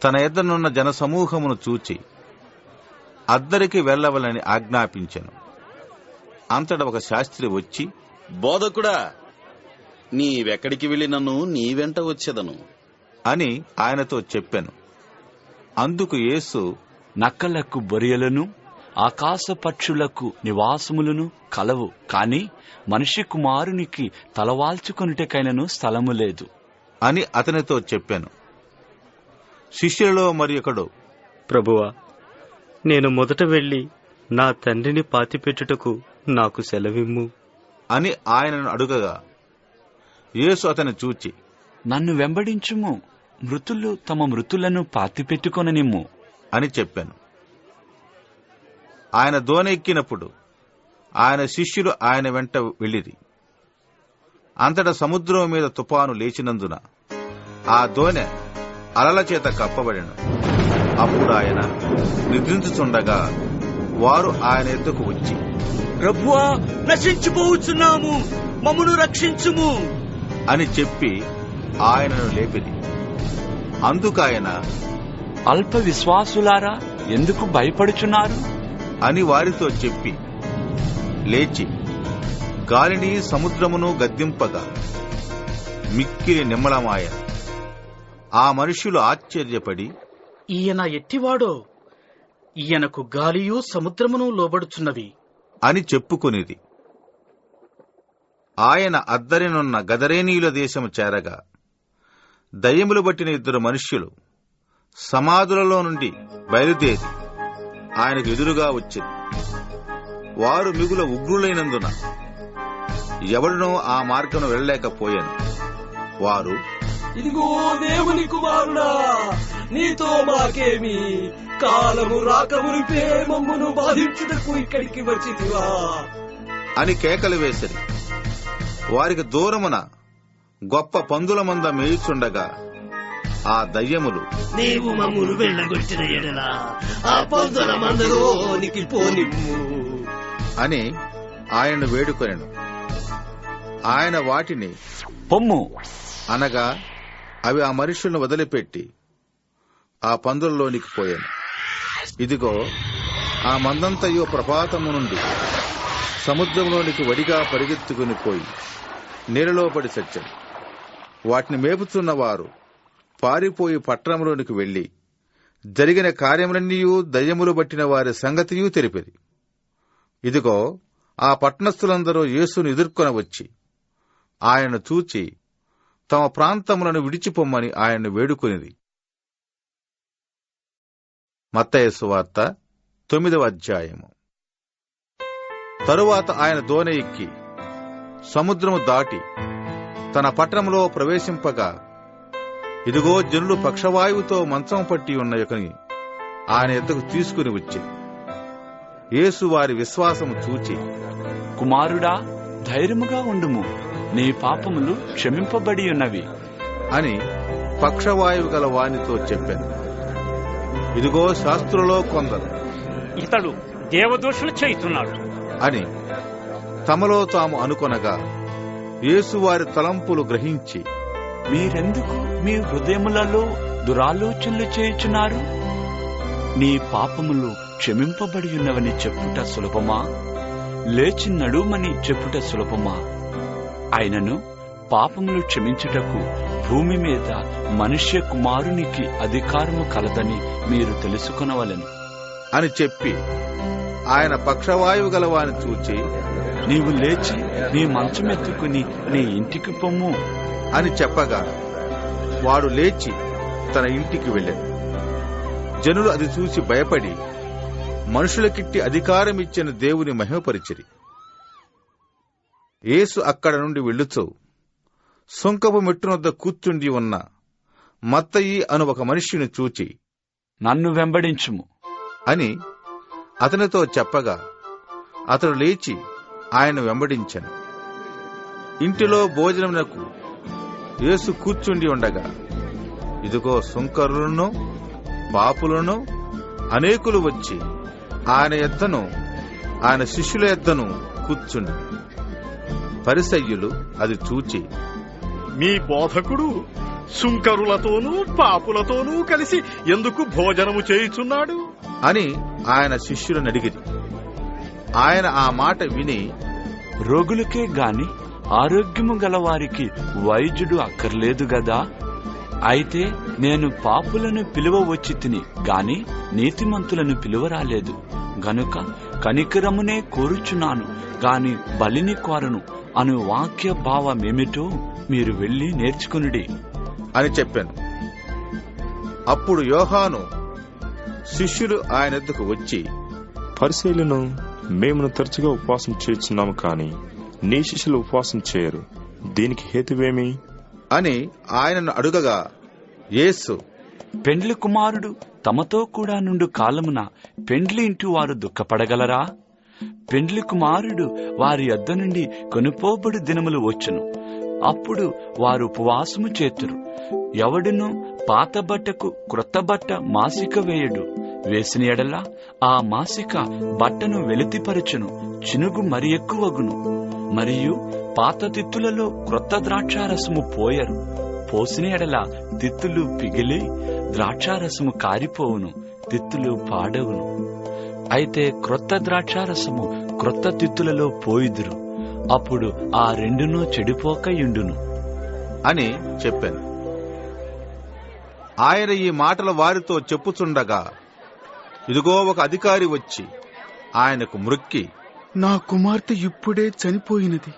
Speaker 1: తన ఎద్దనున్న జనసమూహమును చూచి అద్దరికి వెళ్లవలని ఆజ్ఞాపించెను. అంతటా ఒక శాస్త్రి వచ్చి,
Speaker 11: బోధకుడా, నీవెక్కడికి వెళ్ళినను నీ వెంట వచ్చేదను
Speaker 1: అని ఆయనతో చెప్పాను. అందుకు యేసు,
Speaker 8: నక్కలకు బొరియలను ఆకాశ పక్షులకు నివాసములను కలవు, కాని మనిషి కుమారునికి తలవాల్చుకొనుటకైనను స్థలము లేదు
Speaker 1: అని అతనితో చెప్పాను. శిష్యులలో మరి ఒకడు,
Speaker 12: ప్రభువా, నేను మొదట వెళ్లి నా తండ్రిని పాతిపెట్టుటకు నాకు సెలవిమ్ము
Speaker 1: అని ఆయనను అడుగగా యేసు అతని చూచి,
Speaker 8: నన్ను వెంబడించుము, మృతులు తమ మృతులను పాతిపెట్టుకొననిమ్ము
Speaker 1: అని చెప్పాను. ఆయన దోణి ఎక్కినప్పుడు ఆయన శిష్యులు ఆయన వెంట వెళ్ళిరి. అంతటా సముద్రం మీద తుఫాను లేచినందున ఆ దోణె అలల చేత కప్పబడెను. అప్పుడు ఆయన నిద్రించుచుండగా వారు ఆయన ఎద్దుకు వచ్చి,
Speaker 13: ప్రభువా, నశించిపోవచ్చున్నాము, మమ్మను రక్షించుము
Speaker 1: అని చెప్పి ఆయనను లేపిరి. అందుకాయన,
Speaker 8: అల్ప విశ్వాసులారా, ఎందుకు భయపడుచున్నారు
Speaker 1: అని వారితో చెప్పి లేచి గాలిని సముద్రమును గద్దింపగా మిక్కిలి నిమ్మళమాయ. ఆ మనుష్యులు ఆశ్చర్యపడి,
Speaker 13: ఈయన ఎట్టివాడో, ఈయనకు గాలియు సముద్రమును లోబడుచున్నవి
Speaker 1: అని చెప్పుకొనిది. ఆయన అద్దరినున్న గదరేనీయుల దేశము చేరగా దయ్యములు బట్టిన 2 మనుష్యులు సమాధులలో నుండి బయలుదేరి ఆయనకు ఎదురుగా వచ్చింది. వారు మిగుల ఉగ్రులైనందున ఎవడునూ ఆ మార్గమును వెళ్ళలేకపోయాను. వారు,
Speaker 9: ఇదిగో దేవుని కుమారుడా, నీతో మాకేమి, కాలము రాకమునిపే మమ్మును బాధించుటకు ఇక్కడికి వచ్చితివా
Speaker 1: అని కేకలు వేసిరి. వారికి దూరమున గొప్ప పందుల మంద మేయుచుండగా ఆ దయ్యములు
Speaker 9: నీవు మమ్మును వెళ్ళగొట్టిన ఎడల ఆ పందుల మందలోనికి పోనిమ్ము
Speaker 1: అని ఆయనను వేడుకొనెను. ఆయన వాటిని
Speaker 8: పొమ్ము
Speaker 1: అనగా అవి ఆ మనుషులను వదిలిపెట్టి ఆ పందులలోనికి పోయాను. ఇదిగో ఆ మందంతయు ప్రపాతము నుండి సముద్రంలోనికి వడిగా పరిగెత్తుకుని పోయి నీళ్ళలో పడి చచ్చాను. వాటిని మేపుతున్న వారు పారిపోయి పట్టణంలోనికి వెళ్లి జరిగిన కార్యములన్నీ దయ్యములు బట్టిన వారి సంగతియూ తెలిపిరి. ఇదిగో ఆ పట్టణస్థులందరూ యేసును ఎదుర్కొని వచ్చి ఆయనను చూచి తమ ప్రాంతములను విడిచిపొమ్మని ఆయన్ను వేడుకొనిది. మత్తయి సువార్త 9వ అధ్యాయము. తరువాత ఆయన దోణి ఎక్కి సముద్రము దాటి తన పట్టణంలో ప్రవేశింపగా ఇదిగో జనులు పక్షవాయువుతో మంచం పట్టి ఉన్న యొకని ఆయన ఎద్దకు తీసుకుని వచ్చి యేసు వారి విశ్వాసము చూచి,
Speaker 8: కుమారుడా, ధైర్యముగా ఉండుము, నీ పాపములు క్షమింపబడి ఉన్నవి
Speaker 1: అని పక్షవాయువు గల వానితో చెప్పాను. ఇదిగో శాస్త్రులో కొందరు
Speaker 14: ఇతడు దేవదోషులు చేయుతున్నాడు
Speaker 1: అని తమలో తాము అనుకొనగా యేసు వారి తలంపులు గ్రహించి,
Speaker 8: మీరెందుకు మీ హృదయములలో దురాలోచనలు చేయుచున్నారు? నీ పాపములు క్షమింపబడి ఉన్నవని చెప్పుట సులభమా, లేచి నడుమని చెప్పుట సులభమా? ఆయనను పాపములు క్షమించుటకు భూమి మీద మనుష్య కుమారునికి అధికారము కలదని మీరు తెలుసుకొనవలెను
Speaker 1: అని చెప్పి ఆయన పక్షవాయువు గలవాని చూచి,
Speaker 8: నీవు లేచి నీ మంచమెత్తుకుని నీ ఇంటికి పొమ్ము
Speaker 1: అని చెప్పగా వాడు లేచి తన ఇంటికి వెళ్ళాడు. జనులు అది చూసి భయపడి మనుషులకిట్టి అధికారమిచ్చిన దేవుని మహిమపరిచిరి. యేసు అక్కడ నుండి వెళ్ళుచూ సుంకపు మెట్టునొద్ద కూర్చుండి ఉన్న మత్తయి అను ఒక మనిషిని చూచి,
Speaker 8: నన్ను వెంబడించుము
Speaker 1: అని అతనితో చెప్పగా అతడు లేచి ఆయన వెంబడించెను. ఇంటిలో భోజనమునకు యేసు కూర్చుండి ఉండగా ఇదిగో సుంకరులను పాపులను అనేకులు వచ్చి ఆయన ఎద్దను ఆయన శిష్యుల ఎద్దను కూర్చుండి. పరిసయ్యులు అది చూచి,
Speaker 3: మీ బోధకుడు సుంకరులతోనూ పాపులతోనూ కలిసి ఎందుకు భోజనము చేయుచున్నాడు
Speaker 1: అని ఆయన శిష్యులను అడిగిరి. ఆయన ఆ మాట విని,
Speaker 8: రోగులకే గాని ఆరోగ్యము గలవారికి వైద్యుడు అక్కర్లేదు గదా, అయితే నేను పాపులను పిలువ వచ్చి తిని గాని నీతిమంతులను పిలువరాలేదు గనుక కనికరమునే కోరుచున్నాను గాని బలిని కోరను అను వాక్య భావమేమిటో మీరు వెళ్లి నేర్చుకునుడి
Speaker 1: అని చెప్పాను. అప్పుడు యోహాను శిష్యులు ఆయన ఎద్దకు వచ్చి,
Speaker 15: పరిసయ్యులను మేము తరచుగా ఉపవాసం చేస్తున్నాము కాని నీ శిష్యులు ఉపవాసం చేయరు, దీనికి హేతువేమి
Speaker 1: అని ఆయనను అడుగగా యేసు,
Speaker 8: పెండ్లి కుమారుడు తమతో కూడా నుండు కాలమున పెండ్లి ఇంటి వారు దుఃఖపడగలరా? పెండ్లి కుమారుడు వారి యొద్ద నుండి కొనుపోబడి దినములు వచ్చును, అప్పుడు వారు ఉపవాసము చేతురు. ఎవడును పాత బట్టకు క్రొత్త బట్ట మాసిక వేయడు, వేసిన ఎడల ఆ మాసిక బట్టను వెలితిపరచును, చినుగు మరి ఎక్కువగును. మరియు పాత తిత్తులలో క్రొత్త ద్రాక్షారసము పోయరు, పోసిన ఎడల తిత్తులు పిగిలి ద్రాక్షారసము కారిపోవును, తిత్తులు పాడవును. అయితే క్రొత్త ద్రాక్షారసము క్రొత్త తిత్తులలో పోయిదురు, అప్పుడు ఆ రెండును చెడిపోకయుండును
Speaker 1: అని చెప్పాను. ఆయన ఈ మాటల వారితో చెప్పుచుండగా ఇదిగో ఒక అధికారి వచ్చి ఆయనకు మ్రొక్కి,
Speaker 16: నా కుమార్తె ఇప్పుడే చనిపోయినది,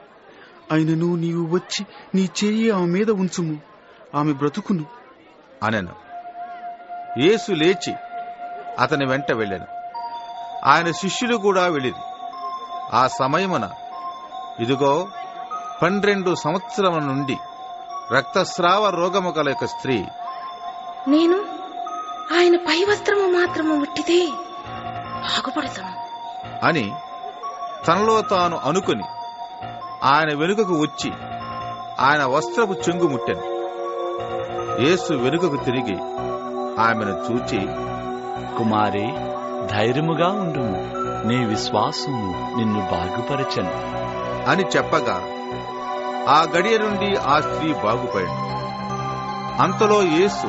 Speaker 16: అయినను నీవు వచ్చి నీ చెయ్యి ఆమె మీద ఉంచుము, ఆమె బ్రతుకును
Speaker 1: అనెను. యేసు లేచి అతని వెంట వెళ్ళెను. ఆయన శిష్యులు కూడా వెళ్ళిరి. ఆ సమయమున ఇదిగో 12 సంవత్సరముల నుండి రక్తస్రావ రోగము గల ఒక స్త్రీ,
Speaker 17: నేను ఆయన పై వస్త్రము మాత్రము ముట్టితే బాగుపడతాను
Speaker 1: అని తనలో తాను అనుకుని ఆయన వెనుకకు వచ్చి ఆయన వస్త్రపు చెంగు ముట్టెను. యేసు వెనుకకు తిరిగి ఆమెను చూచి,
Speaker 8: కుమారి, ధైర్యముగా ఉండుము, నీ విశ్వాసము నిన్ను బాగుపరచెను
Speaker 1: అని చెప్పగా ఆ గడియ నుండి ఆ స్త్రీ బాగుపడింది. అంతలో యేసు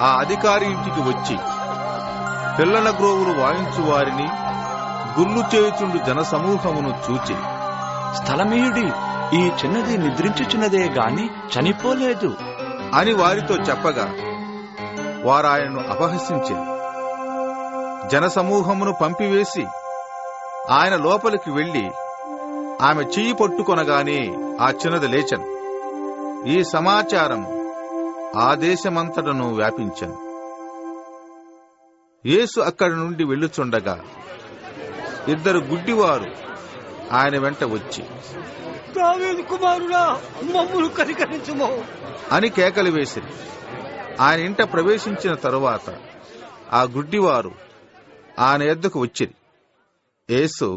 Speaker 1: ఆ అధికారి ఇంటికి వచ్చి పిల్లల గ్రోవులు వాయించు వారిని, గుళ్ళు చేయుచుండు జనసమూహమును చూచి,
Speaker 8: స్థలమీయుడి, ఈ చిన్నది నిద్రించుచున్నదే గాని చనిపోలేదు
Speaker 1: అని వారితో చెప్పగా వారాయనను అపహసించారు. జనసమూహమును పంపివేసి ఆయన లోపలికి వెళ్లి ఆమె చెయ్యి పట్టుకొనగానే ఆ చిన్నది లేచెను. ఈ సమాచారం ఆ దేశమంతటను వ్యాపించెను. యేసు అక్కడి నుండి వెళ్ళుచుండగా ఇద్దరు గుడ్డివారు ఆయన వెంట వచ్చి,
Speaker 13: దావీదు కుమారుడా, మమ్మును కనికరించుము
Speaker 1: అని కేకలు వేసిరి. ఆయన ఇంట ప్రవేశించిన తరువాత ఆ గుడ్డివారు ఆయన యొద్దకు వచ్చిరి. యేసు,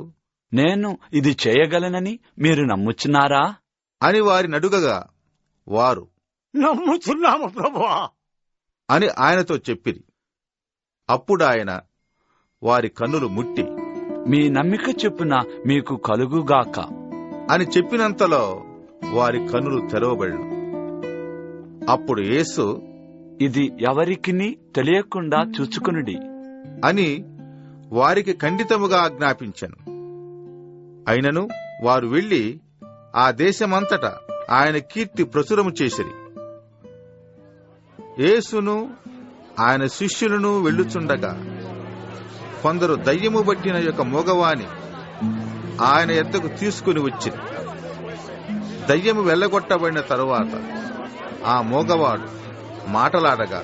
Speaker 8: నేను ఇది చేయగలనని మీరు నమ్ముచున్నారా
Speaker 1: అని వారిని అడుగగా వారు,
Speaker 13: నమ్ముచున్నాము ప్రభువా
Speaker 1: అని ఆయనతో చెప్పిరి. అప్పుడు ఆయన వారి కన్నులు ముట్టి,
Speaker 8: మీ నమ్మిక చొప్పున మీకు కలుగుగాక
Speaker 1: అని చెప్పినంతలో వారి కన్నులు తెరవబడిన. అప్పుడు యేసు,
Speaker 8: ఇది ఎవరికిని తెలియకుండా చూచుకునుడి
Speaker 1: అని వారికి ఖండితముగా ఆజ్ఞాపించెను. అయినను వారు వెళ్లి ఆ దేశమంతటా ఆయన కీర్తి ప్రచురము చేసిరి. యేసును ఆయన శిష్యులను వెళ్ళుచుండగా కొందరు దయ్యము బట్టిన యొక్క మగవాని ఆయన ఎద్దకు తీసుకుని వచ్చింది. దయ్యము వెళ్ళగొట్టబడిన తరువాత ఆ మోగవాడు మాటలాడగా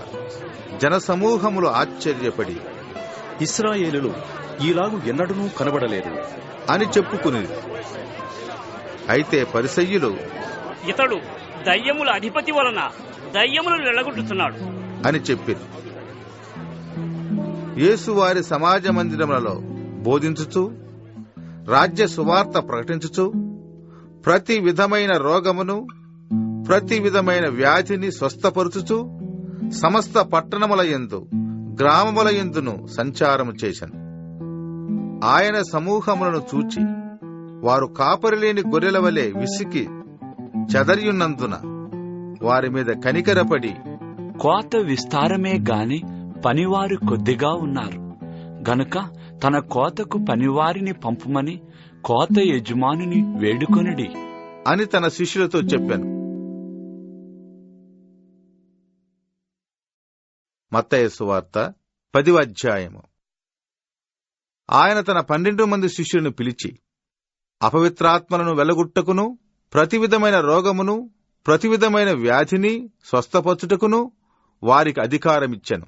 Speaker 1: జనసమూహములు ఆశ్చర్యపడి,
Speaker 6: ఇశ్రాయేలులో ఈలాగు ఎన్నడూ కనబడలేదు
Speaker 1: అని చెప్పుకునేది. అయితే పరిసయ్యులు,
Speaker 14: ఇతడు దయ్యముల అధిపతి వలన దయ్యములను వెళ్ళగొట్టుతున్నాడు
Speaker 1: అని చెప్పారు. యేసు వారి సమాజ మందిరములలో బోధించుచు, రాజ్య సువార్త ప్రకటించుచు, ప్రతి విధమైన రోగమును, ప్రతి విధమైన వ్యాధిని స్వస్థపరుచుచు సమస్త పట్టణములయందు గ్రామములయందును సంచారము చేశాను. ఆయన సమూహములను చూచి వారు కాపరిలేని గొర్రెల వలె విసికి చెదరియున్నందున వారి మీద కనికరపడి,
Speaker 8: కోత విస్తారమే గాని పనివారు కొద్దిగా ఉన్నారు గనుక తన కోతకు పనివారిని పంపుమని కోత యజమానిని వేడుకొనిడి
Speaker 1: అని తన శిష్యులతో చెప్పాను. మత్తయి సువార్త 10వ అధ్యాయము. ఆయన తన 12 మంది శిష్యులను పిలిచి, అపవిత్రాత్మలను వెళ్లగొట్టుకును, ప్రతి విధమైన రోగమును, ప్రతి విధమైన వ్యాధిని స్వస్థపరచుటకును వారికి అధికారమిచ్చెను.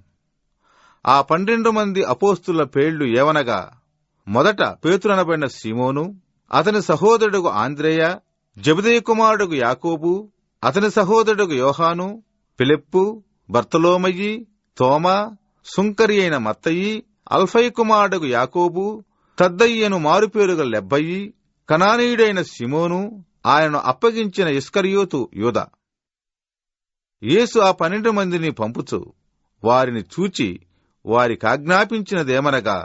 Speaker 1: ఆ 12 మంది అపోస్తుల పేర్లు ఏవనగా, మొదట పేతురనబడిన సీమోను, అతని సహోదరుడు ఆంద్రేయ, జెబెదయి కుమారుడు యాకోబు, అతని సహోదరుడు యోహాను, ఫిలిప్పు, బర్తలోమయి, తోమా, సుంకరి అయిన మత్తయి, అల్ఫై కుమారుడు యాకోబు, తద్దయ్యను మారుపేరుగల లెబ్బయి, కనానీయుడైన సిమోను, ఆయనను అప్పగించిన ఇస్కరియోతు యూదా. యేసు ఆ 12 మందిని పంపుచు వారిని చూచి వారికాజ్ఞాపించినదేమనగా,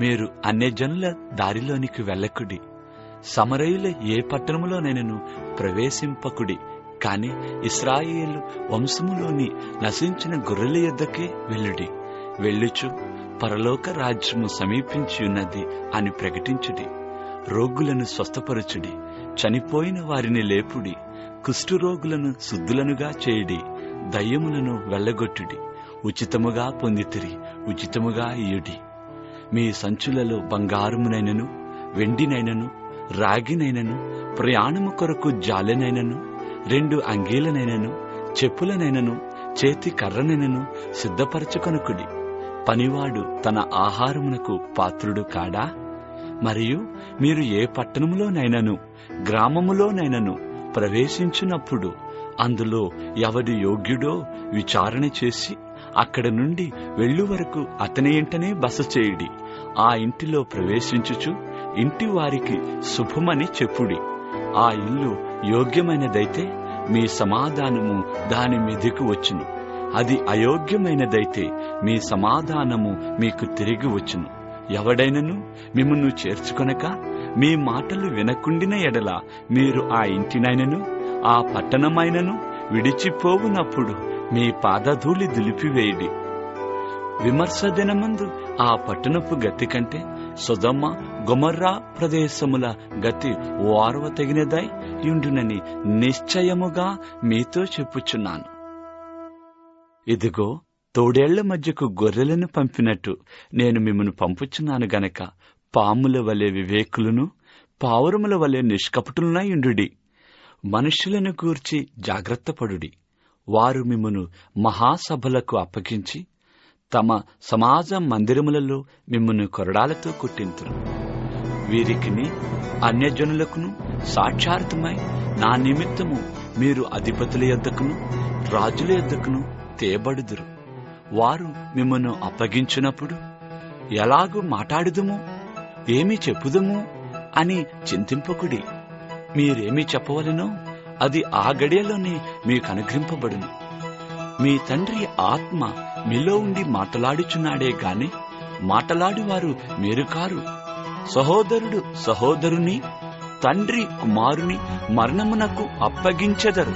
Speaker 8: మీరు అన్యజనుల దారిలోనికి వెళ్ళకుడి, సమరయుల ఏ పట్టణములోనైనను ప్రవేశింపకుడి, కాని ఇశ్రాయేలు వంశములోని నశించిన గొర్రెల యొద్దకే వెళ్ళుడి. వెళ్ళుచు పరలోక రాజ్యము సమీపించి ఉన్నది అని ప్రకటించుడి. రోగులను స్వస్థపరచుడి, చనిపోయిన వారిని లేపుడి, కుష్ఠరోగులను శుద్ధులనుగా చేయుడి, దయ్యములను వెళ్ళగొట్టుడి. ఉచితముగా పొందితిరి, ఉచితముగా ఇయుడి. మీ సంచులలో బంగారమునైనను, వెండినైనను, రాగినైనను, ప్రయాణము కొరకు జాలెనైనను, 2 అంగీలనైనను, చెప్పులనైనను, చేతి కర్రనైనను సిద్ధపరచుకొనుకుడి. పనివాడు తన ఆహారమునకు పాత్రుడు కాడా? మరియు మీరు ఏ పట్టణములోనైనను గ్రామములోనైనను ప్రవేశించినప్పుడు అందులో ఎవడు యోగ్యుడో విచారణ చేసి అక్కడ నుండి వెళ్ళు వరకు అతని ఇంటనే బస చేయుడి. ఆ ఇంటిలో ప్రవేశించుచు ఇంటి వారికి శుభమని చెప్పుడి. ఆ ఇల్లు యోగ్యమైనదైతే మీ సమాధానము దాని మీదకు వచ్చును. అది అయోగ్యమైనదైతే మీ సమాధానము మీకు తిరిగి వచ్చును. ఎవడైనను మిమ్మును చేర్చుకొనక మీ మాటలు వినకుండిన ఎడల మీరు ఆ ఇంటినైనను ఆ పట్టణమైనను విడిచిపోవునప్పుడు మీ పాదధూళి దులిపివేయుడి. విమర్శ దినమందు ఆ పట్టణపు గతి కంటే సొదొమ గొమొర్రా ప్రదేశముల గతి ఓర్వతగినదై యుండునని నిశ్చయముగా మీతో చెప్పుచున్నాను. ఇదిగో, తోడేళ్ల మధ్యకు గొర్రెలను పంపినట్టు నేను మిమ్మను పంపుచున్నాను గనక పాముల వలె వివేకులను పావురముల వలె నిష్కపటులనై యుండుడి. మనుష్యులను గూర్చి జాగ్రత్తపడుడి. వారు మిమ్మును మహాసభలకు అప్పగించి తమ సమాజ మందిరములలో మిమ్మును కొరడాలతో కొట్టింతురు. వీరికిని అన్యజనులకును సాక్షార్థమై నా నిమిత్తము మీరు అధిపతుల యొద్దకును రాజుల యొద్దకును తేబడుదురు. వారు మిమ్మను అప్పగించినప్పుడు ఎలాగూ మాట్లాడుదుము, ఏమి చెప్పుదుము అని చింతింపకుడి. మీరేమి చెప్పవలెనో అది ఆ గడియలోనే మీకు అనుగ్రహింపబడును. మీ తండ్రి ఆత్మ మీలో ఉండి మాటలాడుచున్నాడే గాని మాటలాడువారు మీరు కారు. సహోదరుడు సహోదరుని, తండ్రి కుమారుని మరణమునకు అప్పగించెదరు.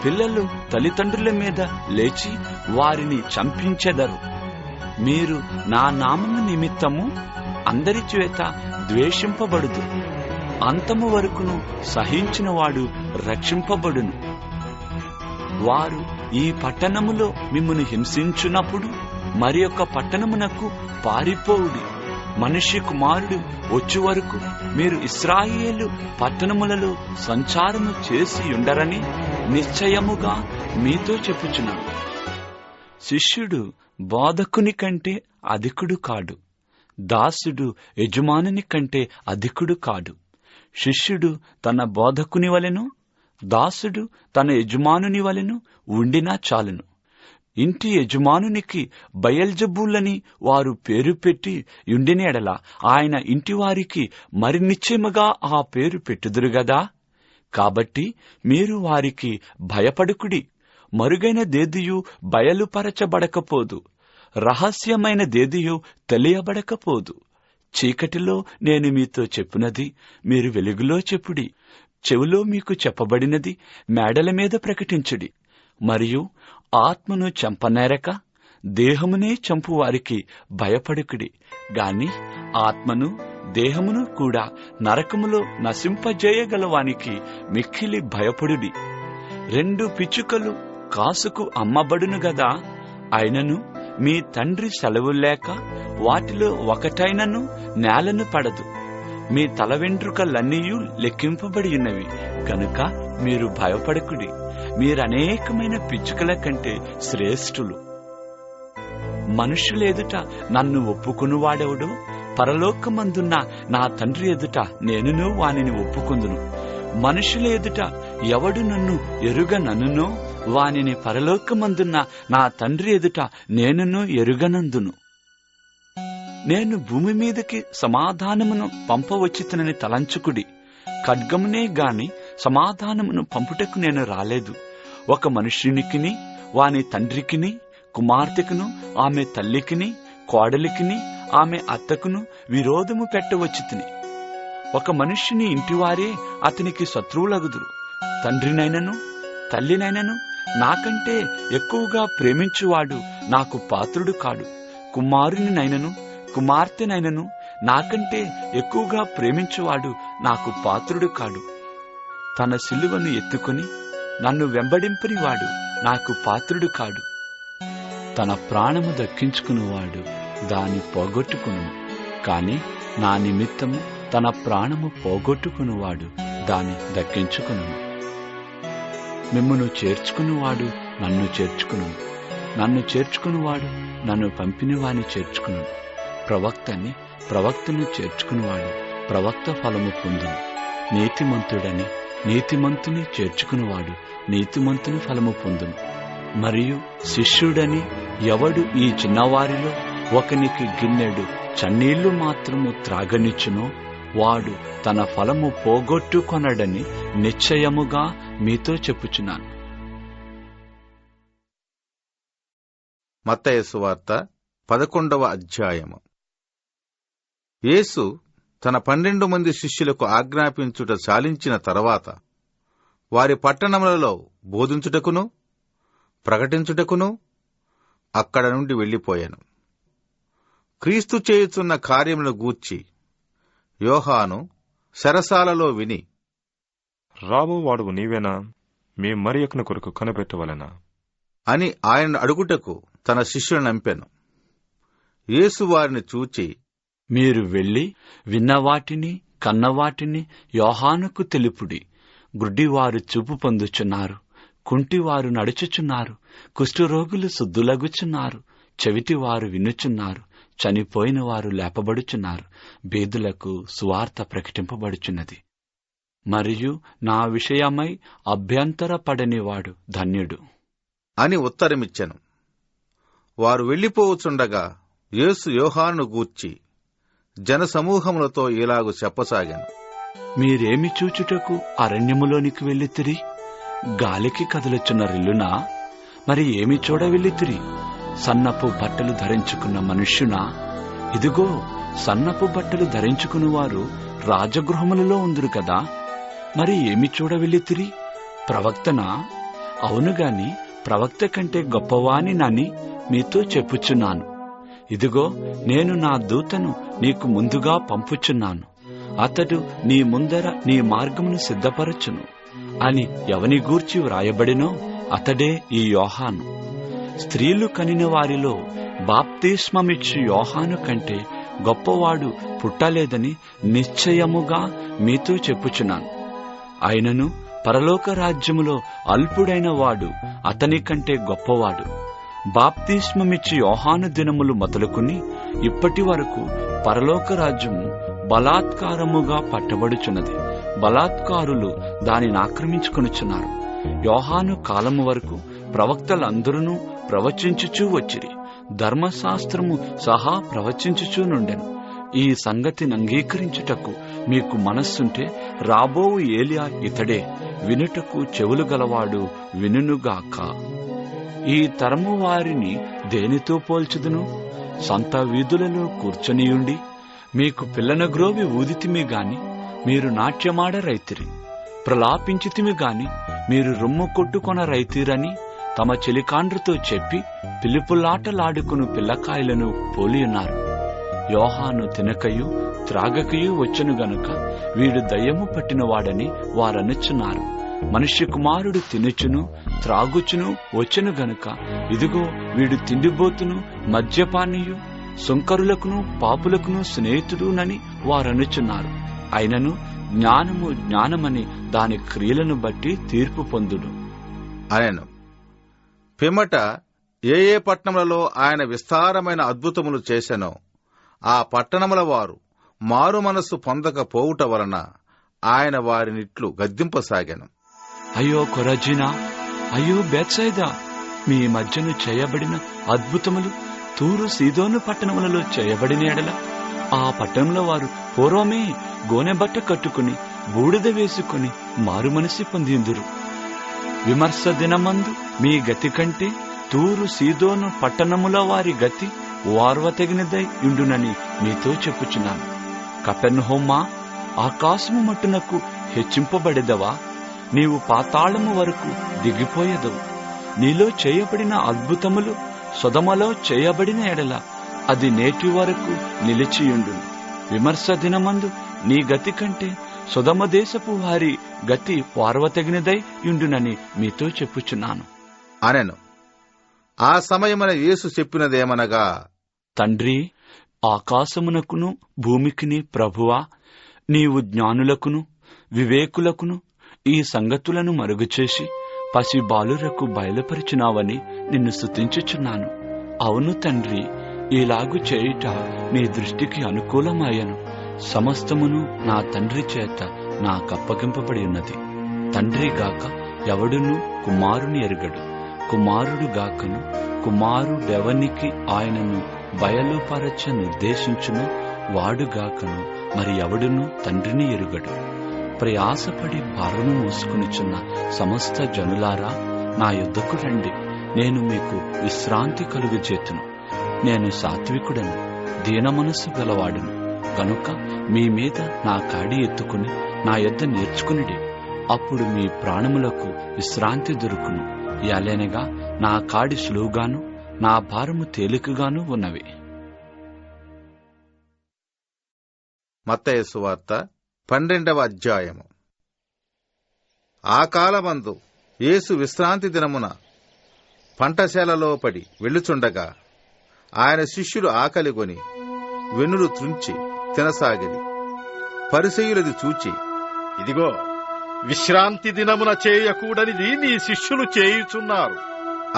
Speaker 8: పిల్లలు తల్లిదండ్రుల మీద లేచి వారిని చంపించెదరు. మీరు నా నామము నిమిత్తము అందరి చేత ద్వేషింపబడుదు. అంతము వరకును సహించినవాడు రక్షింపబడును. వారు ఈ పట్టణములో మిమ్మును హింసించున్నప్పుడు మరి ఒక పట్టణమునకు పారిపోవుడి. మనిషి కుమారుడు వచ్చి వరకు మీరు ఇశ్రాయేలు పట్టణములలో సంచారము చేసి ఉండరని నిశ్చయముగా మీతో చెప్పుచున్నాను. శిష్యుడు బోధకుని కంటే అధికుడు కాడు, దాసుడు యజమానుని కంటే అధికుడు కాడు. శిష్యుడు తన బోధకుని వలెను, దాసుడు తన యజమానుని వలెను ఉండినా చాలును. ఇంటి యజమానునికి బయల్జబూలని వారు పేరు పెట్టి యుండిన ఎడల ఆయన ఇంటివారికి మరి నిశ్చయముగా ఆ పేరు పెట్టుదురుగదా. కాబట్టి మీరు వారికి భయపడుకుడి. మరుగైన దేదియు బయలుపరచబడకపోదు, రహస్యమైన దేదియు తెలియబడకపోదు. చీకటిలో నేను మీతో చెప్పునది మీరు వెలుగులో చెప్పుడి. చెవిలో మీకు చెప్పబడినది మేడల మీద ప్రకటించుడి. మరియు ఆత్మను చంపనేరక దేహమునే చంపు వారికి భయపడుకుడి. గాని ఆత్మను దేహమును కూడా నరకములో నశింపజేయగలవానికి మిక్కిలి భయపడుడి. 2 పిచ్చుకలు కాసుకు అమ్మబడును గదా, అయినను మీ తండ్రి సెలవు లేక వాటిలో ఒకటైనను నేలను పడదు. మీ తల వెంట్రుకలన్నీయూ లెక్కింపబడి ఉన్నవి కనుక మీరు భయపడకుడి. మీరనేకమైన పిచ్చుకల కంటే శ్రేష్ఠులు. మనుషుల ఎదుట నన్ను ఒప్పుకునివాడెవడో పరలోకమందున్న నా తండ్రి ఎదుట నేనును వానిని ఒప్పుకుందును. మనుషుల ఎదుట ఎవడు నన్ను ఎరుగననునో వానిని పరలోకమందున్న నా తండ్రి ఎదుట నేనును ఎరుగనందును. నేను భూమి మీదకి సమాధానమును పంపవచ్చితనని తలంచుకుడి. ఖడ్గమునే గాని సమాధానమును పంపుటకు నేను రాలేదు. ఒక మనుష్యునికిని వాని తండ్రికిని కుమార్తెకును ఆమె తల్లికిని కోడలికిని ఆమె అత్తకును విరోధము పెట్టవచ్చితిని. ఒక మనుష్యుని ఇంటివారే అతనికి శత్రువులగుదురు. తండ్రినైనను తల్లినైనను నాకంటే ఎక్కువగా ప్రేమించువాడు నాకు పాత్రుడు కాడు. కుమారునినైనను కుమార్తెనైనను నాకంటే ఎక్కువగా ప్రేమించువాడు నాకు పాత్రుడు కాడు. తన సిలువను ఎత్తుకుని నన్ను వెంబడింపనివాడు నాకు పాత్రుడు కాడు. తన ప్రాణము దక్కించుకునివాడు దాని పోగొట్టుకును, కాని నా నిమిత్తము తన ప్రాణము పోగొట్టుకునివాడు దాని దక్కించుకును. మిమ్మును చేర్చుకునివాడు నన్ను చేర్చుకును, నన్ను చేర్చుకునివాడు నన్ను పంపినవాని చేర్చుకును. ప్రవక్తను చేర్చుకునివాడు ప్రవక్త ఫలము పొందును. నీతిమంతుడని నీతిమంతుని చేర్చుకునివాడు నీతిమంతుని ఫలము పొందును. మరియు శిష్యుడని ఎవడు ఈ చిన్నవారిలో ఒకనికి గిన్నెడు చన్నీళ్లు మాత్రము త్రాగనిచ్చునో వాడు తన ఫలము పోగొట్టుకొనడని నిశ్చయముగా మీతో చెప్పుచున్నాను.
Speaker 1: మత్తయి సువార్త 11వ అధ్యాయము. యేసు తన 12 మంది శిష్యులకు ఆజ్ఞాపించుట చాలించిన తర్వాత వారి పట్టణములలో బోధించుటకును ప్రకటించుటకును అక్కడ నుండి వెళ్లిపోయాను. క్రీస్తు చేయుచున్న కార్యములను గూర్చి యోహాను చెరసాలలో విని,
Speaker 15: రాబో వాడువు నీవేనా, మేం మరి ఒకని కొరకు కనిపెట్టవలెనా
Speaker 1: అని ఆయన అడుగుటకు తన శిష్యులను నంపెను. యేసు వారిని చూచి,
Speaker 8: మీరు వెళ్లి విన్నవాటిని కన్నవాటిని యోహానుకు తెలుపుడి. గుడ్డివారు చూపు పొందుచున్నారు, కుంటివారు నడుచుచున్నారు, కుష్ఠరోగులు శుద్ధులగుచున్నారు, చెవిటివారు వినుచున్నారు, చనిపోయిన వారు లేపబడుచున్నారు, బేదులకు సువార్త ప్రకటింపబడుచున్నది. మరియు నా విషయమై అభ్యంతరపడనివాడు ధన్యుడు
Speaker 1: అని ఉత్తరమిచ్చెను. వారు వెళ్లిపోవుచుండగా యేసు యోహాను గూర్చి జనసమూహములతో ఇలాగు చెప్పసాగాను.
Speaker 8: మీరేమి చూచుటకు అరణ్యములోనికి వెళ్ళితిరి? గాలికి కదులుచున్న రిల్లునా? మరి ఏమి చూడ వెళ్ళితిరి? సన్నపు బట్టలు ధరించుకున్న మనుష్యునా? ఇదిగో, సన్నపు బట్టలు ధరించుకునివారు రాజగృహములలో ఉందురు కదా. మరి ఏమి చూడ వెళ్ళితిరి? ప్రవక్తనా? అవునుగాని ప్రవక్త కంటే గొప్పవాని నని మీతో చెప్పుచున్నాను. ఇదిగో, నేను నా దూతను నీకు ముందుగా పంపుచున్నాను. అతడు నీ ముందర నీ మార్గమును సిద్ధపరచును అని ఎవని గూర్చి వ్రాయబడినో అతడే ఈ యోహాను. స్త్రీలు కనిన వారిలో బాప్తిస్మమిచ్చు యోహాను కంటే గొప్పవాడు పుట్టలేదని నిశ్చయముగా మీతో చెప్పుచున్నాను. అయినను పరలోక రాజ్యములో అల్పుడైన వాడు అతని కంటే గొప్పవాడు. బాప్తిస్మమిచ్చి యోహాను దినములు మొదలుకుని ఇప్పటి వరకు పరలోక రాజ్యము బలాత్కారముగా పట్టబడుచున్నది. బలాత్కారులు దానిని ఆక్రమించుకొనుచున్నారు. యోహాను కాలము వరకు ప్రవక్తలందరూ ప్రవచించుచూ వచ్చిరి. ధర్మశాస్త్రము సహా ప్రవచించుచూ నుండెను. ఈ సంగతిని అంగీకరించుటకు మీకు మనస్సుంటే రాబోవు ఏలియా ఇతడే. వినుటకు చెవులు గలవాడు వినుగాక. ఈ తరము వారిని దేనితో పోల్చుదును? సంత వీధులలో కూర్చొనియుండి మీకు పిల్లన గ్రోవి ఊదితిమి గాని మీరు నాట్యమాడ రైతిరి, ప్రలాపించితిమి గాని మీరు రొమ్ము కొట్టుకొన రైతిరని తమ చెలికాండ్రుతో చెప్పి పిలుపులాటలాడుకును పిల్లకాయలను పోలియున్నారు. యోహాను తినకయు త్రాగకయు వచ్చెను గనుక వీడు దయ్యము పట్టినవాడని వారనుచున్నారు. మనుష్య కుమారుడు తినుచును త్రాగుచును వచ్చెను గనుక ఇదిగో వీడు తిండిబోతును మద్యపానీయు సుంకరులకును పాపులకును స్నేహితుడునని వారనుచున్నారు. అయినను జ్ఞానము జ్ఞానమని దాని క్రియలను బట్టి తీర్పు పొందుడు
Speaker 1: అనెను. పిమ్మట ఏ పట్టణములలో ఆయన విస్తారమైన అద్భుతములు చేసెనో ఆ పట్టణముల వారు మారు మనస్సు పొందకపోవుట వలన ఆయన వారినిట్లు గద్దింపసాగాను.
Speaker 8: అయ్యో కొరజీనా, అయ్యో బేత్సైదా, మీ మధ్యను చేయబడిన అద్భుతములు తూరు సీదోను పట్టణములలో చేయబడిన ఎడల ఆ పట్టణంలో వారు పూర్వమే గోనెబట్ట కట్టుకుని బూడిద వేసుకుని మారు మనసి పొందిందురు. విమర్శ దినమందు మీ గతి కంటే తూరు సీదోను పట్టణముల వారి గతి వార్వతగినదై ఉండునని మీతో చెప్పుచున్నాను. కపెర్నహూమా, ఆకాశము మట్టునకు హెచ్చింపబడెదవా? నీవు పాతాళము వరకు దిగిపోయేదవు. నీలో చేయబడిన అద్భుతములు సొదమలో చేయబడిన ఎడల అది నేటి వరకు నిలిచియుండును. విమర్శ దినమందు నీ గతి కంటే సొదమ దేశపు వారి గతి వార్వతగినదై ఉండునని మీతో చెప్పుచున్నాను
Speaker 1: అనెను. ఆ సమయమున యేసు చెప్పినదేమనగా,
Speaker 8: తండ్రి, ఆకాశమునకును భూమికిని ప్రభువా, నీవు జ్ఞానులకును వివేకులకును ఈ సంగతులను మరుగుచేసి పసిబాలురకు బయలుపరిచినావని నిన్ను స్తుతించుచున్నాను. అవును తండ్రి, ఇలాగు చేయుట నీ దృష్టికి అనుకూలమాయను. సమస్తమును నా తండ్రి చేత నాకప్పగింపబడి ఉన్నది. తండ్రి గాక ఎవడును కుమారుని ఎరుగడు, కుమారుడు గాకను కుమారుడెవనికి ఆయనను బయలుపరచ నిర్దేశించును వాడుగాకను మరి ఎవడును తండ్రిని ఎరుగడు. ప్రయాసపడి భారము మోసుకునిచున్న సమస్త జనులారా, నా యొద్దకు రండి, నేను మీకు విశ్రాంతి కలుగజేతును. నేను సాత్వికుడను, దీన మనస్సు గలవాడును గనుక మీ మీద నా కాడి ఎత్తుకుని నా యొద్ద నేర్చుకునిడి. అప్పుడు మీ ప్రాణములకు విశ్రాంతి దొరుకును. యాలేనగా నా కాడి సులువుగాను నా భారము తేలికగాను ఉన్నవి.
Speaker 1: మత్తయి సువార్త 12వ అధ్యాయము. ఆ కాలమందు యేసు విశ్రాంతి దినమున పంటశాలలో పడి వెళ్ళుచుండగా ఆయన శిష్యులు ఆకలిగొని వెన్నులు త్రుంచి తినసాగిరి. పరిసయ్యులది చూచి,
Speaker 3: ఇదిగో, విశ్రాంతి దినమున చేయకూడనిది నీ శిష్యులు చేయుచున్నారు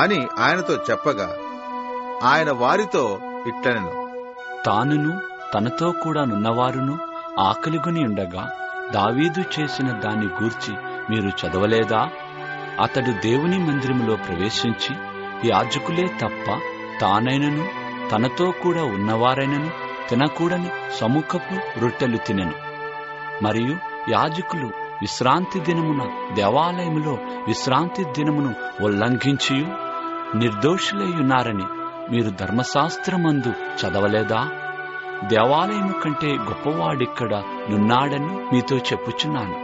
Speaker 1: అని ఆయనతో చెప్పగా ఆయన వారితో ఇట్లనెను,
Speaker 8: తానును తనతో కూడా నున్నవారును ఆకలిగొని ఉండగా దావీదు చేసిన దాన్ని గూర్చి మీరు చదవలేదా? అతడు దేవుని మందిరములో ప్రవేశించి యాజకులే తప్ప తానైనను తనతో కూడా ఉన్నవారైనను తినకూడని సముఖపు రొట్టెలు తినెను. మరియు యాజకులు విశ్రాంతి దినమున దేవాలయములో విశ్రాంతి దినమును ఉల్లంఘించియు నిర్దోషులయ్యున్నారని మీరు ధర్మశాస్త్రమందు చదవలేదా? దేవాలయము కంటే గొప్పవాడిక్కడ నున్నాడని మీతో చెప్పుచున్నాను.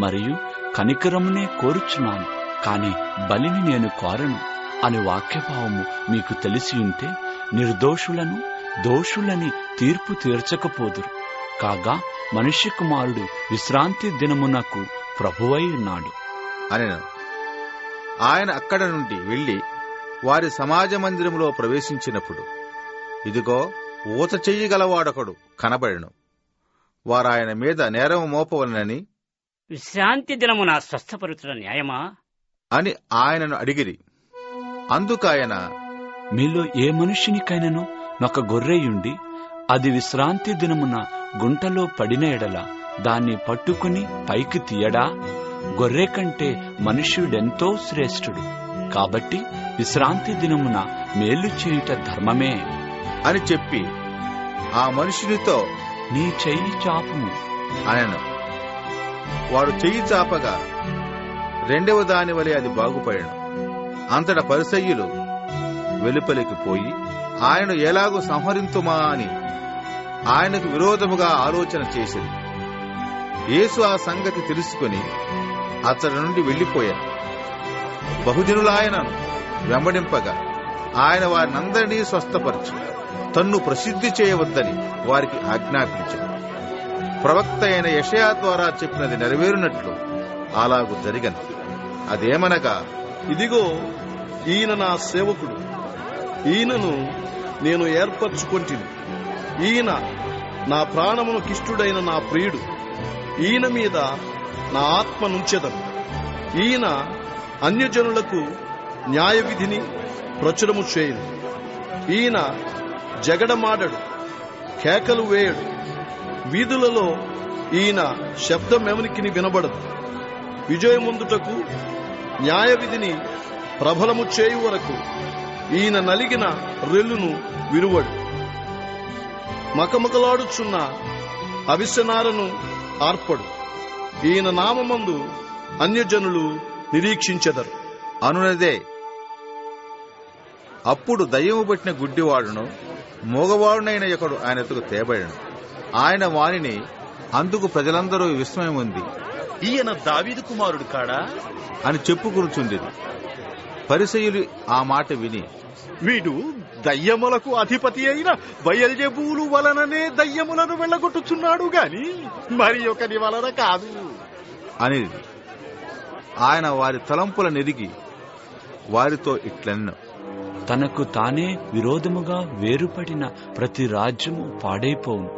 Speaker 8: మరియు కనికరమునే కోరుచున్నాను, కాని బలిని నేను కోరను అని వాక్యభావము మీకు తెలిసి ఉంటే నిర్దోషులను దోషులని తీర్పు తీర్చకపోదురు. కాగా మనుష్య కుమారుడు విశ్రాంతి దినమునకు ప్రభువై ఉన్నాడు
Speaker 1: అనెను. ఆయన అక్కడ నుండి వెళ్లి వారి సమాజ మందిరములో ప్రవేశించినప్పుడు ఇదిగో, ఊత చెయ్యగలవాడొకడు కనబడెను. వారాయన మీద నేరము మోపవలనని,
Speaker 14: విశ్రాంతి దినమున స్వస్థపరుచుట న్యాయమా
Speaker 1: అని ఆయనను అడిగిరి. అందుకాయన,
Speaker 8: మీలో ఏ మనుష్యునికైనను నొక గొర్రెయుండి అది విశ్రాంతి దినమున గుంటలో పడిన ఎడల దాన్ని పట్టుకుని పైకి తీయడా? గొర్రె కంటే మనుష్యుడెంతో శ్రేష్ఠుడు. కాబట్టి విశ్రాంతి దినమున మేలు చేయుట ధర్మమే
Speaker 1: అని చెప్పి ఆ మనుషునితో,
Speaker 8: నీ చెయ్యి చాపుము
Speaker 1: అనెను. వాడు చెయ్యి చాపగా రెండవ దాని వలె అది బాగుపడెను. అంతటా పరిసయ్యులు వెలుపలికి పోయి ఆయనను ఎలాగూ సంహరింతుమా అని ఆయనకు విరోధముగా ఆలోచన చేసింది. యేసు ఆ సంగతి తెలుసుకుని అతడి నుండి వెళ్లిపోయారు. బహుజనులాయనను వెంబడింపగా ఆయన వారినందరినీ స్వస్థపరచు తన్ను ప్రసిద్ధి చేయవద్దని వారికి ఆజ్ఞాపించాడు. ప్రవక్త అయిన యెషయా ద్వారా చెప్పినది నెరవేరునట్లు అలాగు జరిగను. అదేమనగా,
Speaker 3: ఇదిగో, ఈయన నా సేవకుడు, ఈయనను నేను ఏర్పరచుకొంటిని. ఈయన నా ప్రాణమునకిష్టుడైన నా ప్రియుడు. ఈయన మీద నా ఆత్మ నుంచెదను. ఈయన అన్యజనులకు న్యాయ విధిని ప్రచురము చేయను. ఈయన జగడమాడడు, కేకలు వేయడు. వీధులలో ఈయన శబ్దమెవనికిని వినబడదు. విజయముందుటకు న్యాయ విధిని ప్రబలము చేయు వరకు ఈయన నలిగిన రెల్లును విరువడు. మకమకలాడుచున్న అవిసెనారను ఆర్పడు. ఈయన నామమందు అన్యజనులు నిరీక్షించెదరు
Speaker 1: అనునదే. అప్పుడు దయ్యము పట్టిన గుడ్డివాడును మోగవాడునైన ఒకడు ఆయన ఎదుగు తేబడెను. ఆయన వానిని అందుకు ప్రజలందరూ విస్మయం ఉంది.
Speaker 11: ఈయన దావీదు కుమారుడు కాడా
Speaker 1: అని చెప్పుకూర్చుండేది. పరిసయ్యులు ఆ మాట విని,
Speaker 3: వీడు దయ్యములకు అధిపతి అయిన బయల్జెబూలు వలననే దయ్యములను వెళ్ళగొట్టుచున్నాడు గాని మరి ఒకరి వలన కాదు
Speaker 1: అనేది. ఆయన వారి తలంపుల నెరిగి వారితో ఇట్లెన్నో,
Speaker 8: తనకు తానే విరోధముగా వేరుపడిన ప్రతి రాజ్యము పాడైపోవును.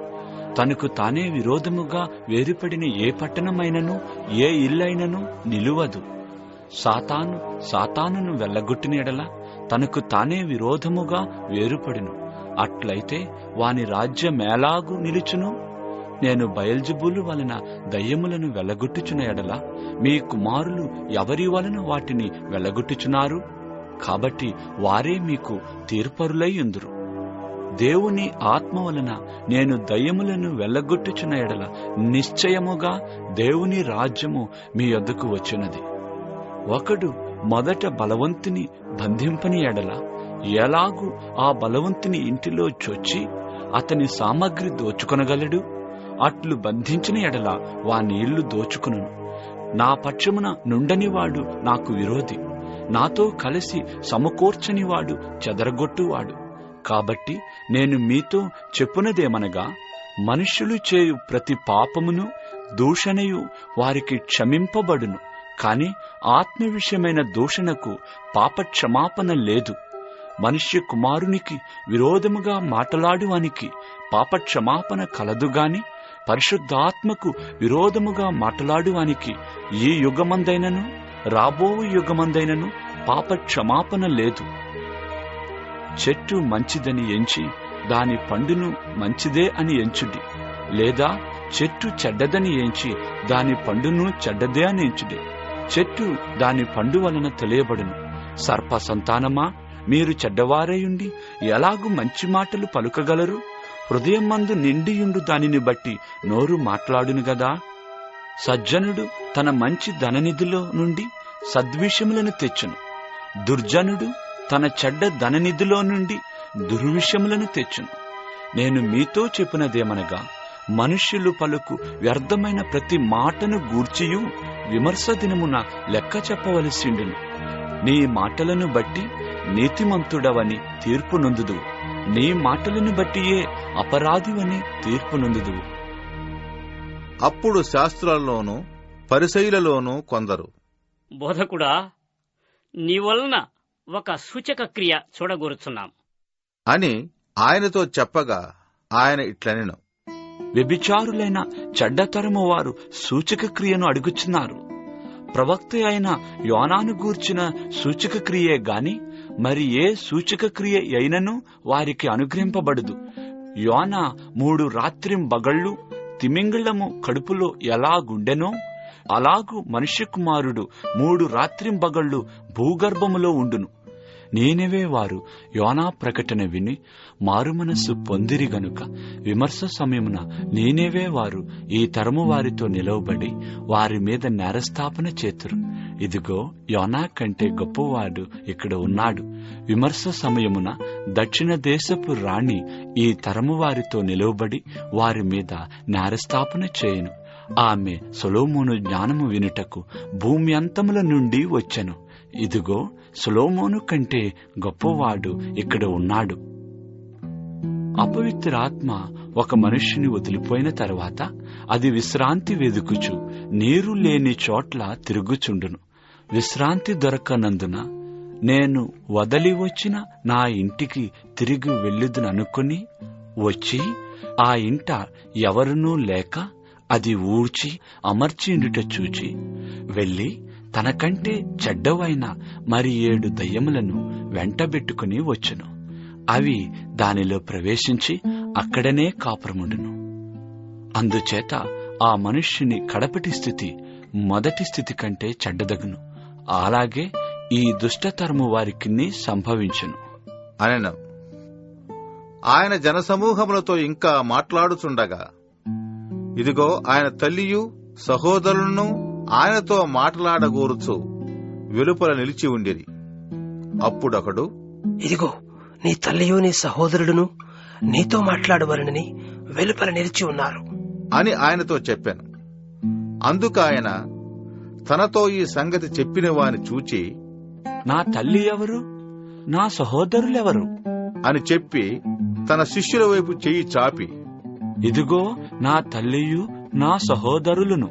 Speaker 8: తనకు తానే విరోధముగా వేరుపడిన ఏ పట్టణమైనను ఏ ఇల్లైనను నిలువదు. సాతానును వెళ్ళగొట్టిన ఎడల తనకు తానే విరోధముగా వేరుపడిను. అట్లయితే వాని రాజ్యమేలాగు నిలుచును? నేను బయల్జెబూలు వలన దయ్యములను వెళ్ళగొట్టుచున్న ఎడల మీ కుమారులు ఎవరి వలన వాటిని వెళ్ళగొట్టుచున్నారు? కాబట్టి వారే మీకు తీర్పరులై ఉందురు. దేవుని ఆత్మ వలన నేను దయ్యములను వెళ్ళగొట్టుచున్న ఎడల నిశ్చయముగా దేవుని రాజ్యము మీ యొద్దకు వచ్చినది. ఒకడు మొదట బలవంతుని బంధింపని ఎడల ఎలాగూ ఆ బలవంతుని ఇంటిలో చొచ్చి అతని సామగ్రి దోచుకొనగలడు? అట్లు బంధించిన ఎడల వాని ఇల్లు దోచుకును. నా పక్షమున నుండనివాడు నాకు విరోధి, నాతో కలిసి సమకూర్చనివాడు చెదరగొట్టువాడు. కాబట్టి నేను మీతో చెప్పునదేమనగా, మనుష్యులు చేయు ప్రతి పాపమును దూషణయు వారికి క్షమింపబడును, కాని ఆత్మ విషయమైన దూషణకు పాప క్షమాపణ లేదు. మనుష్య కుమారునికి విరోధముగా మాటలాడువానికి పాప క్షమాపణ కలదుగాని పరిశుద్ధాత్మకు విరోధముగా మాటలాడువానికి ఈ యుగమందైనను రాబో యుగమందైనను పాప క్షమాపణ లేదు. చెట్టు మంచిదని ఎంచి దాని పండును మంచిదే అని ఎంచుడి, లేదా చెట్టు చెడ్డదని ఎంచి దాని పండును చెడ్డదే అని ఎంచుడి. చెట్టు దాని పండు వలన తెలియబడును. సర్ప సంతానమా, మీరు చెడ్డవారైయుండి ఎలాగు మంచి మాటలు పలుకగలరు? హృదయమందు నిండియుండు దానిని బట్టి నోరు మాట్లాడును గదా. సజ్జనుడు తన మంచి ధననిధిలో నుండి సద్విషయములను తెచ్చును, దుర్జనుడు తన చెడ్డ ధననిధిలో నుండి దుర్విషయములను తెచ్చును. నేను మీతో చెప్పినదేమనగా, మనుష్యులు పలుకు వ్యర్థమైన ప్రతి మాటను గూర్చియు విమర్శ దినమున లెక్క చెప్పవలసిండును. నీ మాటలను బట్టి నీతిమంతుడవని తీర్పు నొందుదువు, నీ మాటలను బట్టియే అపరాధివని తీర్పు నొందుదువు.
Speaker 1: అప్పుడు శాస్త్రులలోనూ పరిసయ్యులలోనూ కొందరు,
Speaker 14: బోధకుడా, నీ వలన ఒక సూచక క్రియ చూడగోరుచున్నాం
Speaker 1: అని ఆయనతో చెప్పగా, ఆయన ఇట్లనెను,
Speaker 8: వ్యభిచారులైన చెడ్డతరము వారు సూచక క్రియను అడుగుచున్నారు. ప్రవక్త అయిన యోనాను గూర్చిన సూచక క్రియే గాని మరి ఏ సూచక క్రియ అయినను వారికి అనుగ్రహింపబడదు. యోనా 3 రాత్రింబగళ్ళు తిమింగళము కడుపులో ఎలాగుండెనో అలాగు మనుష్య కుమారుడు 3 రాత్రింబగళ్ళు భూగర్భములో ఉండును. నీనెవే వారు యోనా ప్రకటన విని మారుమనస్సు పొందిరి గనుక విమర్శ సమయమున నీనెవే వారు ఈ తరము వారితో నిలవబడి వారి మీద నేరస్థాపన చేతురు. ఇదిగో, యోనా కంటే గొప్పవాడు ఇక్కడ ఉన్నాడు. విమర్శ సమయమున దక్షిణ దేశపు రాణి ఈ తరము వారితో నిలవబడి వారి మీద నేరస్థాపన చేయును. ఆమె సొలొమోను జ్ఞానము వినుటకు భూమి అంతముల నుండి వచ్చెను. ఇదిగో, సొలొమోను కంటే గొప్పవాడు ఇక్కడ ఉన్నాడు. అపవిత్రాత్మ ఒక మనుష్యుని వదిలిపోయిన తర్వాత అది విశ్రాంతి వెదుకుచు నీరు లేని చోట్ల తిరుగుచుండును. విశ్రాంతి దొరకనందున నేను వదలి వచ్చిన నా ఇంటికి తిరిగి వెళ్ళుదుననుకుని వచ్చి ఆ ఇంట ఎవరునూ లేక అది ఊడ్చి అమర్చిండుట చూచి వెళ్లి తనకంటే చెడ్డవైన మరి 7 దయ్యములను వెంటబెట్టుకుని వచ్చును. అవి దానిలో ప్రవేశించి అక్కడనే కాపురముండును. అందుచేత ఆ మనుష్యుని కడపటి స్థితి మొదటి స్థితి కంటే చెడ్డదగును. అలాగే ఈ దుష్టతరము వారికి సంభవించును
Speaker 1: అనెను. ఆయన జనసమూహములతో ఇంకా మాట్లాడుచుండగా, ఇదిగో, ఆయన తల్లియు సహోదరులను ఆయనతో మాట్లాడగోరుచు వెలుపల నిలిచి ఉండిరి. అప్పుడొకడు,
Speaker 18: ఇదిగో, నీ తల్లియు నీ సహోదరుడును నీతో మాట్లాడవలనని వెలుపల నిలిచి ఉన్నారు
Speaker 1: అని ఆయనతో చెప్పాను. అందుకు ఆయన తనతో ఈ సంగతి చెప్పిన వాని చూచి,
Speaker 8: నా తల్లి ఎవరు, నా సహోదరులెవరు
Speaker 1: అని చెప్పి తన శిష్యుల వైపు చెయ్యి చాపి,
Speaker 8: ఇదిగో, నా తల్లియు నా సహోదరులను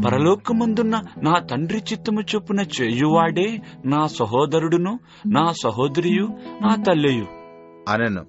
Speaker 8: పరలోకమందున్న నా తండ్రి చిత్తము చొప్పున చేయువాడే నా సహోదరుడును నా సహోదరియు నా తల్లియు
Speaker 1: అనెను.